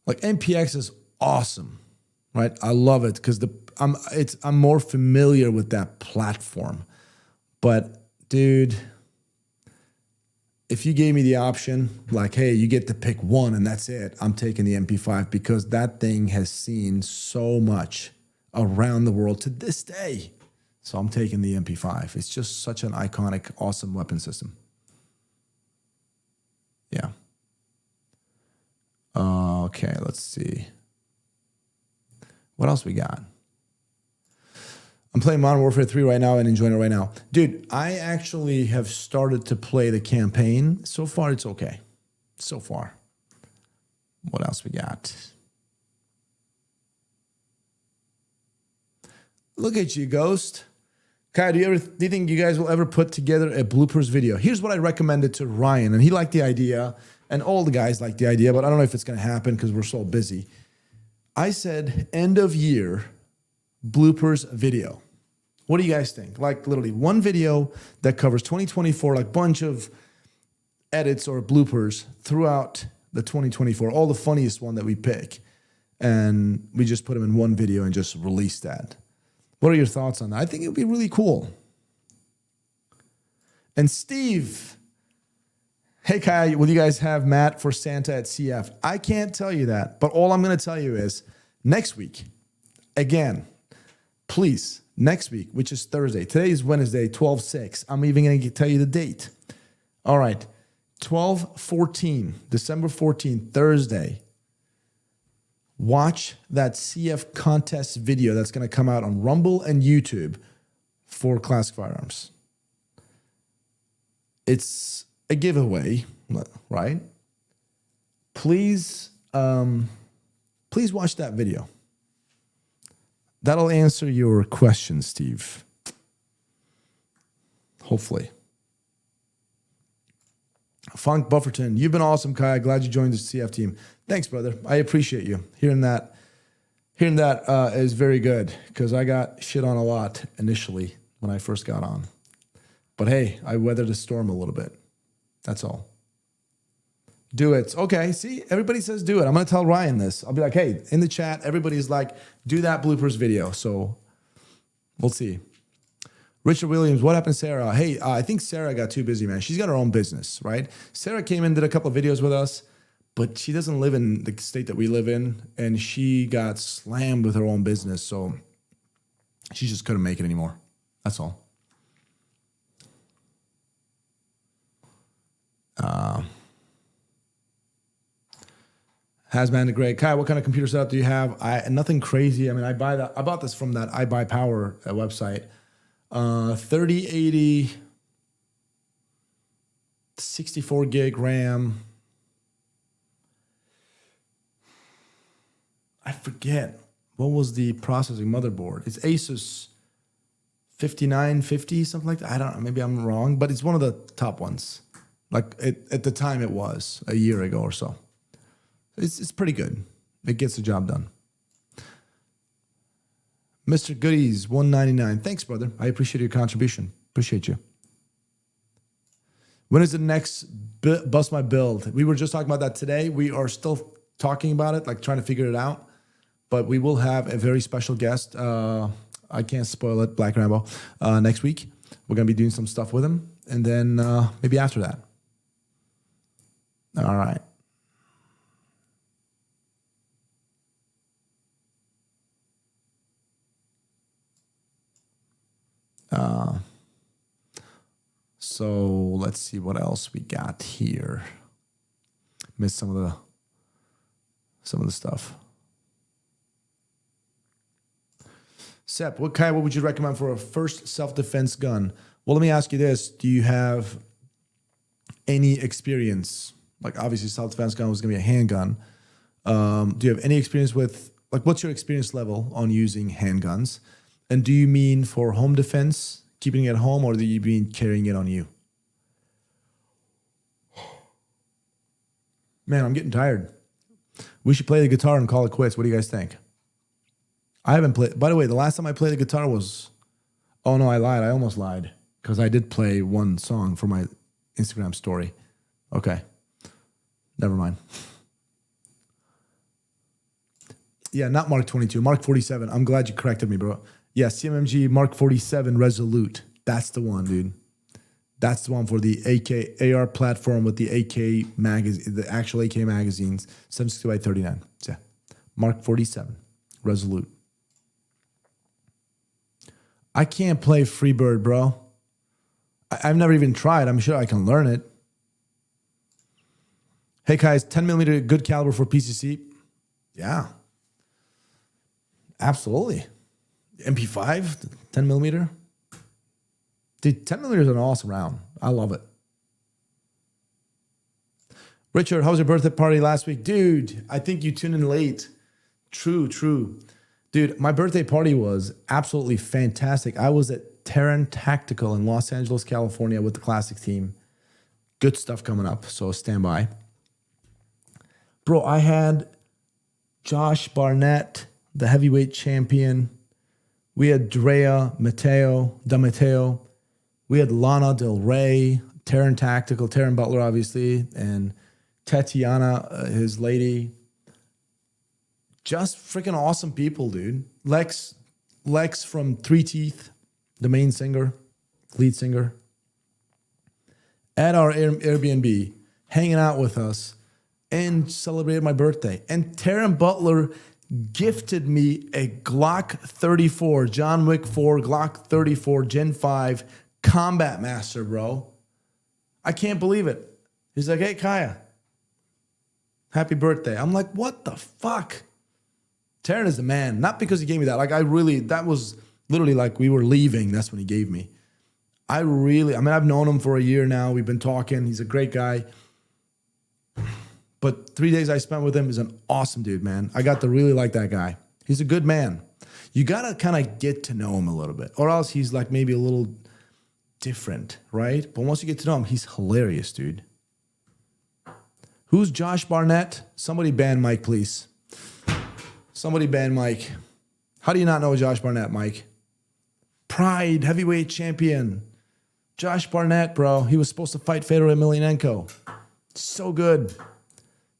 like MPX is awesome, right? I love it because I'm more familiar with that platform. But dude, if you gave me the option, like, hey, you get to pick one and that's it, I'm taking the MP5 because that thing has seen so much around the world to this day. So I'm taking the MP5. It's just such an iconic, awesome weapon system. Yeah. Okay, let's see. What else we got? I'm playing Modern Warfare 3 right now and enjoying it right now. Dude, I actually have started to play the campaign. So far, it's okay. So far. What else we got? Look at you, Ghost. Kai, do you think you guys will ever put together a bloopers video? Here's what I recommended to Ryan, and he liked the idea, and all the guys liked the idea, but I don't know if it's going to happen because we're so busy. I said, end of year bloopers video. What do you guys think? Like literally one video that covers 2024, like bunch of edits or bloopers throughout the 2024, all the funniest one that we pick, and we just put them in one video and just release that. What are your thoughts on that? I think it would be really cool. And Steve, hey Kai, will you guys have Matt for Santa at CF? I can't tell you that, but all I'm going to tell you is next week, again, please, next week, which is Thursday. Today is Wednesday, 12/6. I'm even going to tell you the date. All right, 12/14, December 14th, Thursday. Watch that CF contest video that's going to come out on Rumble and YouTube for Classic Firearms. It's a giveaway, right? Please watch that video. That'll answer your question, Steve. Hopefully. Funk Bufferton, you've been awesome, Kai. Glad you joined the CF team. Thanks, brother. I appreciate you. Hearing that is very good because I got shit on a lot initially when I first got on. But hey, I weathered the storm a little bit. That's all. Do it. Okay, see, everybody says do it. I'm going to tell Ryan this. I'll be like, hey, in the chat, everybody's like, do that bloopers video. So we'll see. Richard Williams, what happened to Sarah? Hey, I think Sarah got too busy, man. She's got her own business, right? Sarah came in, did a couple of videos with us, but she doesn't live in the state that we live in, and she got slammed with her own business, so she just couldn't make it anymore. That's all. Hazman the Great. Kai, what kind of computer setup do you have? Nothing crazy. I mean, I bought this from that I Buy Power website. 3080, 64 gig RAM. I forget what was the processing motherboard. It's Asus 5950, something like that. I don't know. Maybe I'm wrong, but it's one of the top ones. Like at the time it was a year ago or so. It's pretty good. It gets the job done. Mr. Goodies, 199. Thanks, brother. I appreciate your contribution. Appreciate you. When is the next Bust My Build? We were just talking about that today. We are still talking about it, like trying to figure it out. But we will have a very special guest. I can't spoil it, Black Rambo. Next week, we're going to be doing some stuff with him. And then maybe after that. All right. So let's see what else we got here. Missed some of the stuff. Sep, what would you recommend for a first self-defense gun? Well, let me ask you this. Do you have any experience? Like, obviously, self-defense gun was going to be a handgun. Do you have any experience with, like, what's your experience level on using handguns? And do you mean for home defense, keeping it at home, or do you mean carrying it on you? Man, I'm getting tired. We should play the guitar and call it quits. What do you guys think? I haven't played. By the way, the last time I played the guitar was... Oh, no, I lied. I almost lied. Because I did play one song for my Instagram story. Okay. Never mind. Yeah, not Mark 22. Mark 47. I'm glad you corrected me, bro. Yeah, CMMG Mark 47 Resolute. That's the one, dude. That's the one for the AR platform with the AK magazine, the actual AK magazines, 762 by 39. Yeah, Mark 47 Resolute. I can't play Freebird, bro. I've never even tried. I'm sure I can learn it. Hey, guys, 10 millimeter good caliber for PCC? Yeah. Absolutely. MP5, 10 millimeter. Dude, 10 millimeter is an awesome round. I love it. Richard, how was your birthday party last week? Dude, I think you tuned in late. True. Dude, my birthday party was absolutely fantastic. I was at Taran Tactical in Los Angeles, California with the classic team. Good stuff coming up, so stand by. Bro, I had Josh Barnett, the heavyweight champion. We had Drea Matteo. We had Lana Del Rey, Taran Tactical, Taran Butler, obviously, and Tatiana, his lady. Just freaking awesome people, dude. Lex from Three Teeth, the main singer, lead singer, at our Airbnb, hanging out with us and celebrated my birthday. And Taran Butler gifted me a Glock 34, John Wick 4, Glock 34, Gen 5 Combat Master, bro. I can't believe it. He's like, hey, Kaya, happy birthday. I'm like, what the fuck? Taran is the man. Not because he gave me that. Like, that was literally like we were leaving. That's when he gave me. I've known him for a year now. We've been talking. He's a great guy. But 3 days I spent with him is an awesome dude, man. I got to really like that guy. He's a good man. You got to kind of get to know him a little bit. Or else he's like maybe a little different, right? But once you get to know him, he's hilarious, dude. Who's Josh Barnett? Somebody ban Mike, please. Somebody ban Mike. How do you not know Josh Barnett, Mike? Pride, heavyweight champion. Josh Barnett, bro. He was supposed to fight Fedor Emelianenko. So good.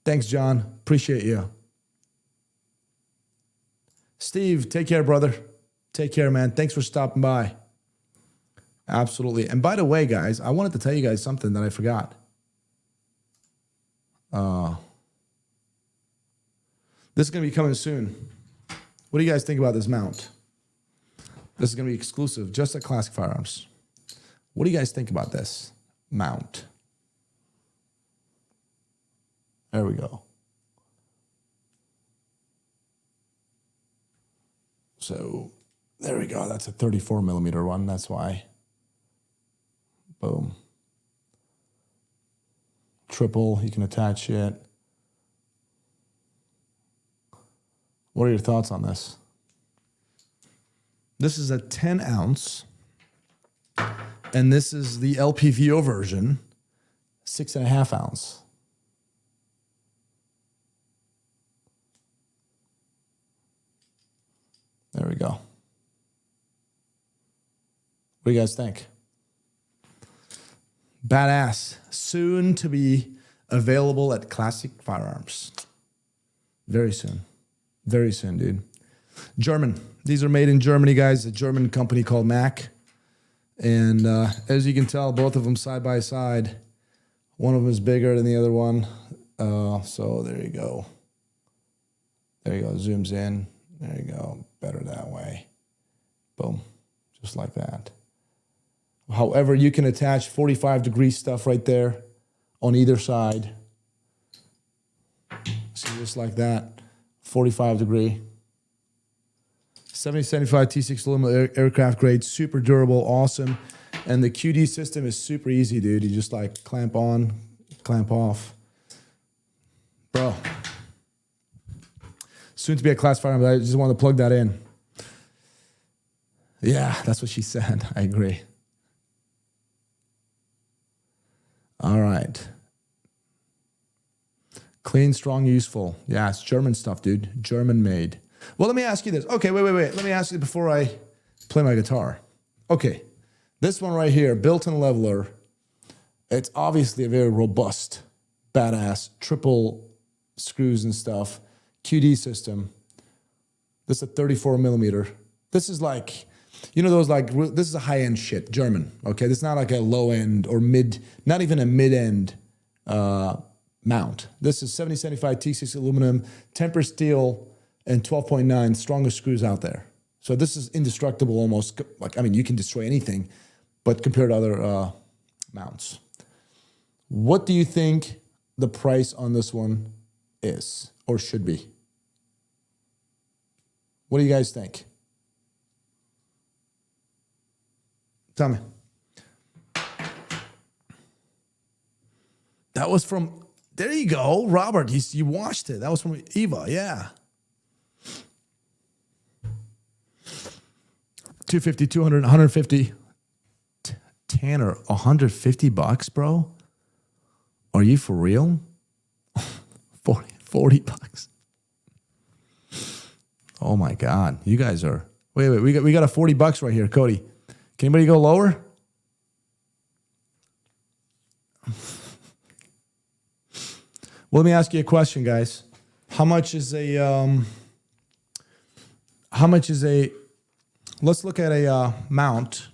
Thanks, John. Appreciate you. Steve, take care, brother. Take care, man. Thanks for stopping by. Absolutely. And by the way, guys, I wanted to tell you guys something that I forgot. This is going to be coming soon. What do you guys think about this mount? This is going to be exclusive, just at Classic Firearms. What do you guys think about this mount? There we go. So there we go. That's a 34 millimeter one. That's why. Boom. Triple, you can attach it. What are your thoughts on this? This is a 10 ounce, and this is the LPVO version, 6.5 ounce. There we go. What do you guys think? Badass. Soon to be available at Classic Firearms. Very soon. Very soon, dude. German. These are made in Germany, guys. A German company called Mac. And as you can tell, both of them side by side. One of them is bigger than the other one. So there you go. There you go. Zooms in. There you go. Better that way. Boom. Just like that. However, you can attach 45-degree stuff right there on either side. So just like that. 45-degree. 7075 T6 aluminum aircraft grade. Super durable. Awesome. And the QD system is super easy, dude. You just like clamp on, clamp off. Bro. Soon to be a Class Firearm, but I just wanted to plug that in. Yeah, that's what she said. I agree. All right. Clean, strong, useful. Yeah, it's German stuff, dude. German made. Well, let me ask you this. Okay, wait. Let me ask you before I play my guitar. Okay, this one right here, built-in leveler. It's obviously a very robust, badass, triple screws and stuff. QD system. This is a 34 millimeter. This is like, you know, those like, this is a high-end shit, German, okay? This is not like a low-end or mid, not even a mid-end mount. This is 7075 T6 aluminum, tempered steel, and 12.9, strongest screws out there. So this is indestructible almost. Like, I mean, you can destroy anything, but compared to other mounts. What do you think the price on this one is or should be? What do you guys think? Tell me. That was from, there you go, Robert. You watched it. That was from Eva, yeah. 250, 200, 150. Tanner, $150, bro? Are you for real? 40 bucks. Oh my God. You guys are, wait, we got a 40 bucks right here, Cody. Can anybody go lower? Well, let me ask you a question, guys. How much is a, let's look at a mount.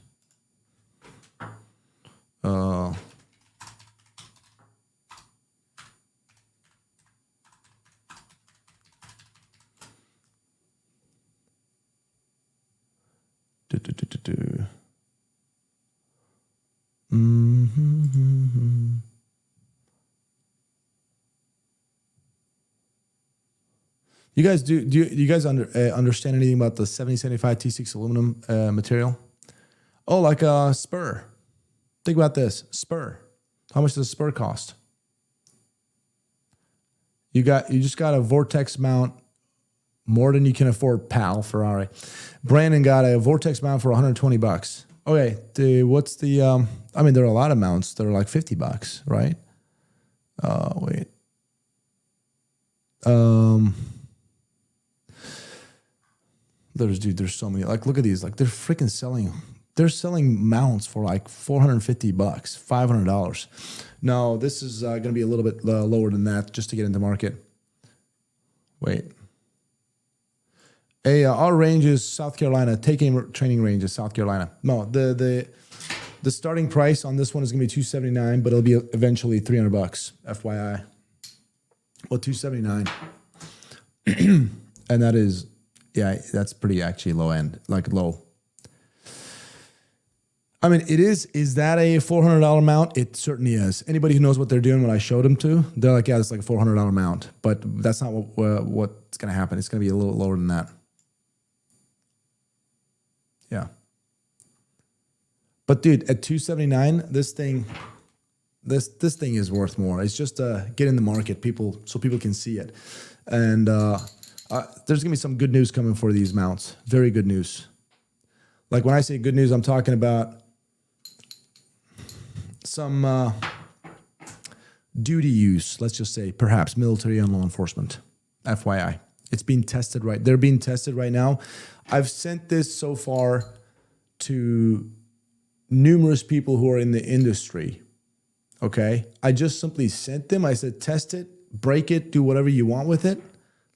You guys do you guys understand anything about the 7075 T6 aluminum material? Oh, like a spur. Think about this, spur. How much does a spur cost? You just got a Vortex mount, more than you can afford, pal, Ferrari. Brandon got a Vortex mount for $120. Okay, what's the, I mean, there are a lot of mounts that are like $50, right? Wait. There's so many, like, look at these, like, they're selling mounts for like $450, $500. No, this is going to be a little bit lower than that just to get into market. Wait. Our range is South Carolina. Taking training range is South Carolina. No, the starting price on this one is going to be $279, but it'll be eventually $300, FYI. Well, $279, and that is, yeah, that's pretty actually low end, like low. I mean, it is. Is that a $400 mount? It certainly is. Anybody who knows what they're doing, when I showed them to, they're like, yeah, it's like a $400 mount. But that's not what's going to happen. It's going to be a little lower than that. Yeah. But dude, at $279, this thing is worth more. It's just get in the market, so people can see it. And there's gonna be some good news coming for these mounts. Very good news. Like when I say good news, I'm talking about some duty use. Let's just say perhaps military and law enforcement. FYI, it's being tested right. They're being tested right now. I've sent this so far to numerous people who are in the industry. Okay, I just simply sent them. I said, test it, break it, do whatever you want with it.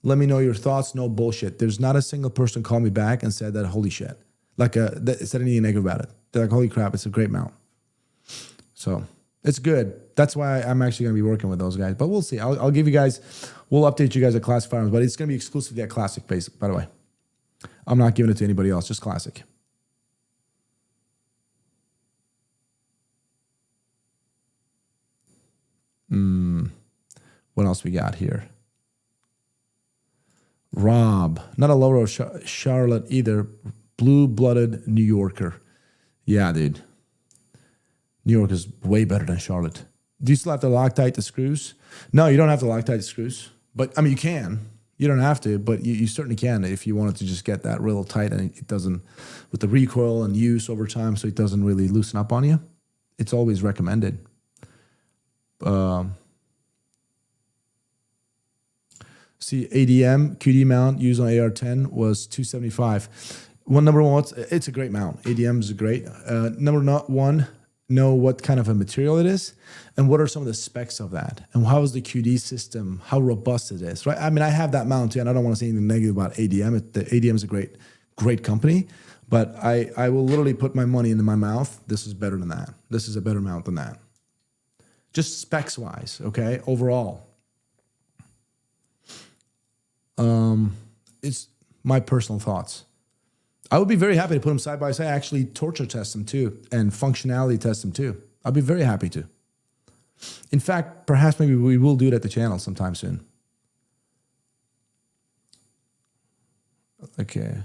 Let me know your thoughts. No bullshit. There's not a single person called me back and said that, holy shit, like said anything negative about it. They're like, holy crap, it's a great mount. So it's good. That's why I'm actually going to be working with those guys. But we'll see. I'll give you guys, we'll update you guys at Classic Firearms, but it's going to be exclusively at Classic base, by the way. I'm not giving it to anybody else, just Classic. What else we got here? Rob, not a Laura Charlotte either. Blue-blooded New Yorker. Yeah, dude. New York is way better than Charlotte. Do you still have to Loctite the screws? No, you don't have to Loctite the screws. But, I mean, you can. You don't have to, but you certainly can if you wanted to just get that real tight and it doesn't, with the recoil and use over time, so it doesn't really loosen up on you. It's always recommended. See, ADM QD mount used on AR-10 was $275. Number one, it's a great mount. ADM is great. Number one, know what kind of a material it is and what are some of the specs of that and how is the QD system, how robust it is, right? I mean, I have that mount too, and I don't want to say anything negative about ADM. The ADM is a great company, but I will literally put my money into my mouth. This is better than that. This is a better mount than that. Just specs wise, okay? Overall. It's my personal thoughts. I would be very happy to put them side by side, actually torture test them too, and functionality test them too. I'd be very happy to. In fact, perhaps maybe we will do it at the channel sometime soon. Okay.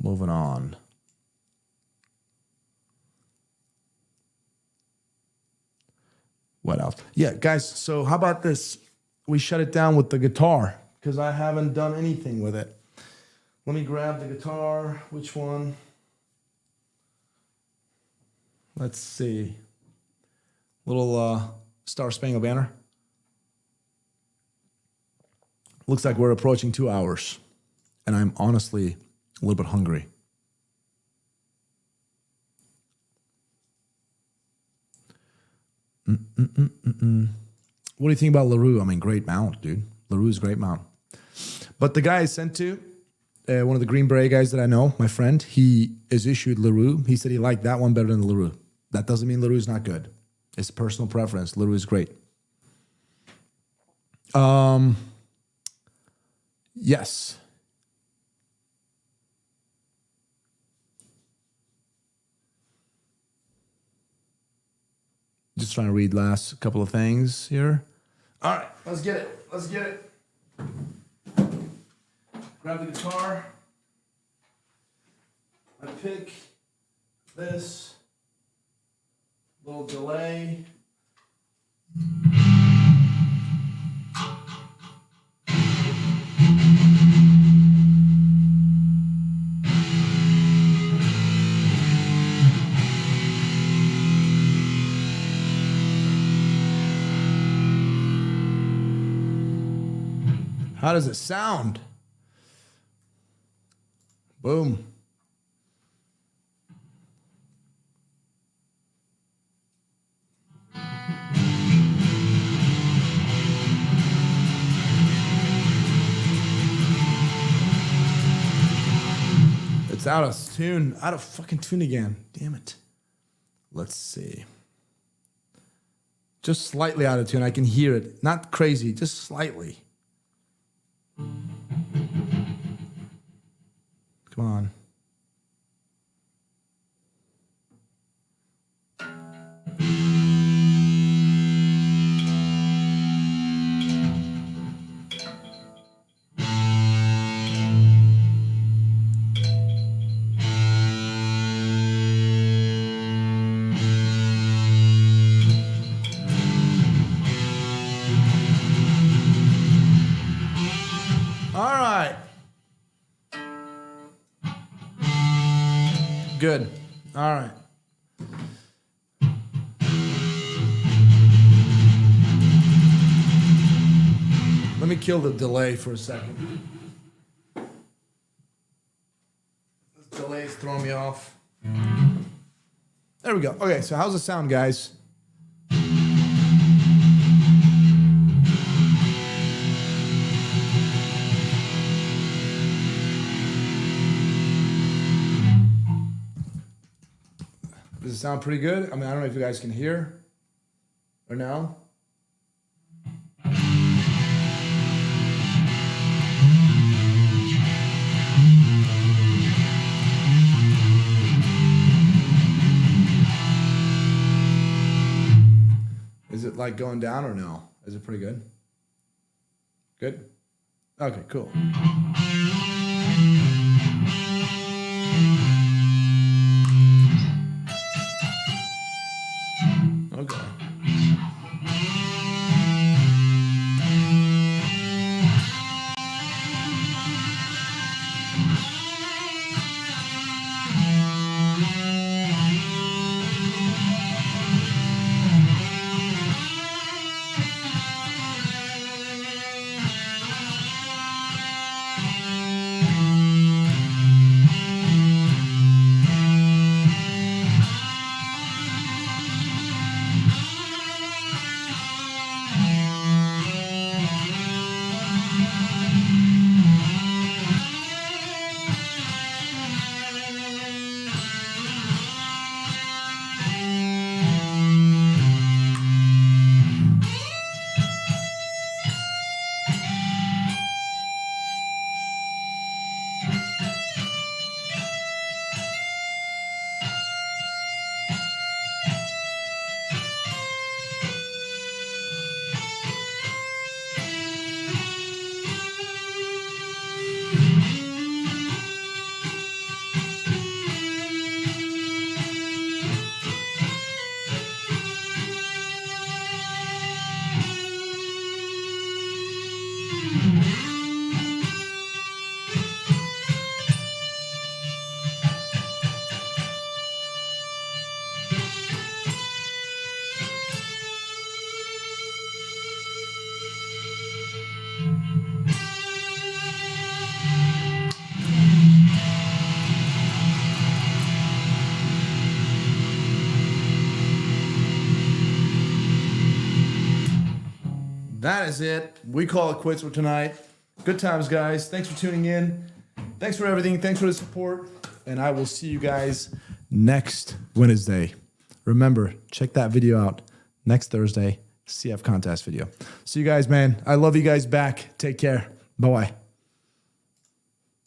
Moving on. What else? Yeah, guys, so how about this? We shut it down with the guitar because I haven't done anything with it. Let me grab the guitar. Which one? Let's see. Little Star Spangled Banner. Looks like we're approaching 2 hours, and I'm honestly a little bit hungry. What do you think about LaRue? I mean, great mount, dude. LaRue's a great mount. But the guy I sent to, one of the Green Beret guys that I know, my friend, he is issued LaRue. He said he liked that one better than the LaRue. That doesn't mean LaRue's not good. It's personal preference. LaRue is great. Yes. Just trying to read last couple of things here. All right, let's get it. Let's get it. Grab the guitar. I pick this little delay. How does it sound? Boom. It's out of tune. Out of fucking tune again. Damn it. Let's see. Just slightly out of tune. I can hear it. Not crazy, just slightly. Come on. All right. Good. All right. Let me kill the delay for a second. This delay's throwing me off. There we go. Okay, so how's it sound, guys? Does it sound pretty good? I mean, I don't know if you guys can hear or no. Is it like going down or no? Is it pretty good? Good? Okay, cool. Okay. that is it. We call it quits for tonight. Good times, guys. Thanks for tuning in. Thanks for everything. Thanks for the support. And I will see you guys next Wednesday. Remember, check that video out next Thursday. CF contest video. See you guys, man. I love you guys back. Take care. Bye-bye.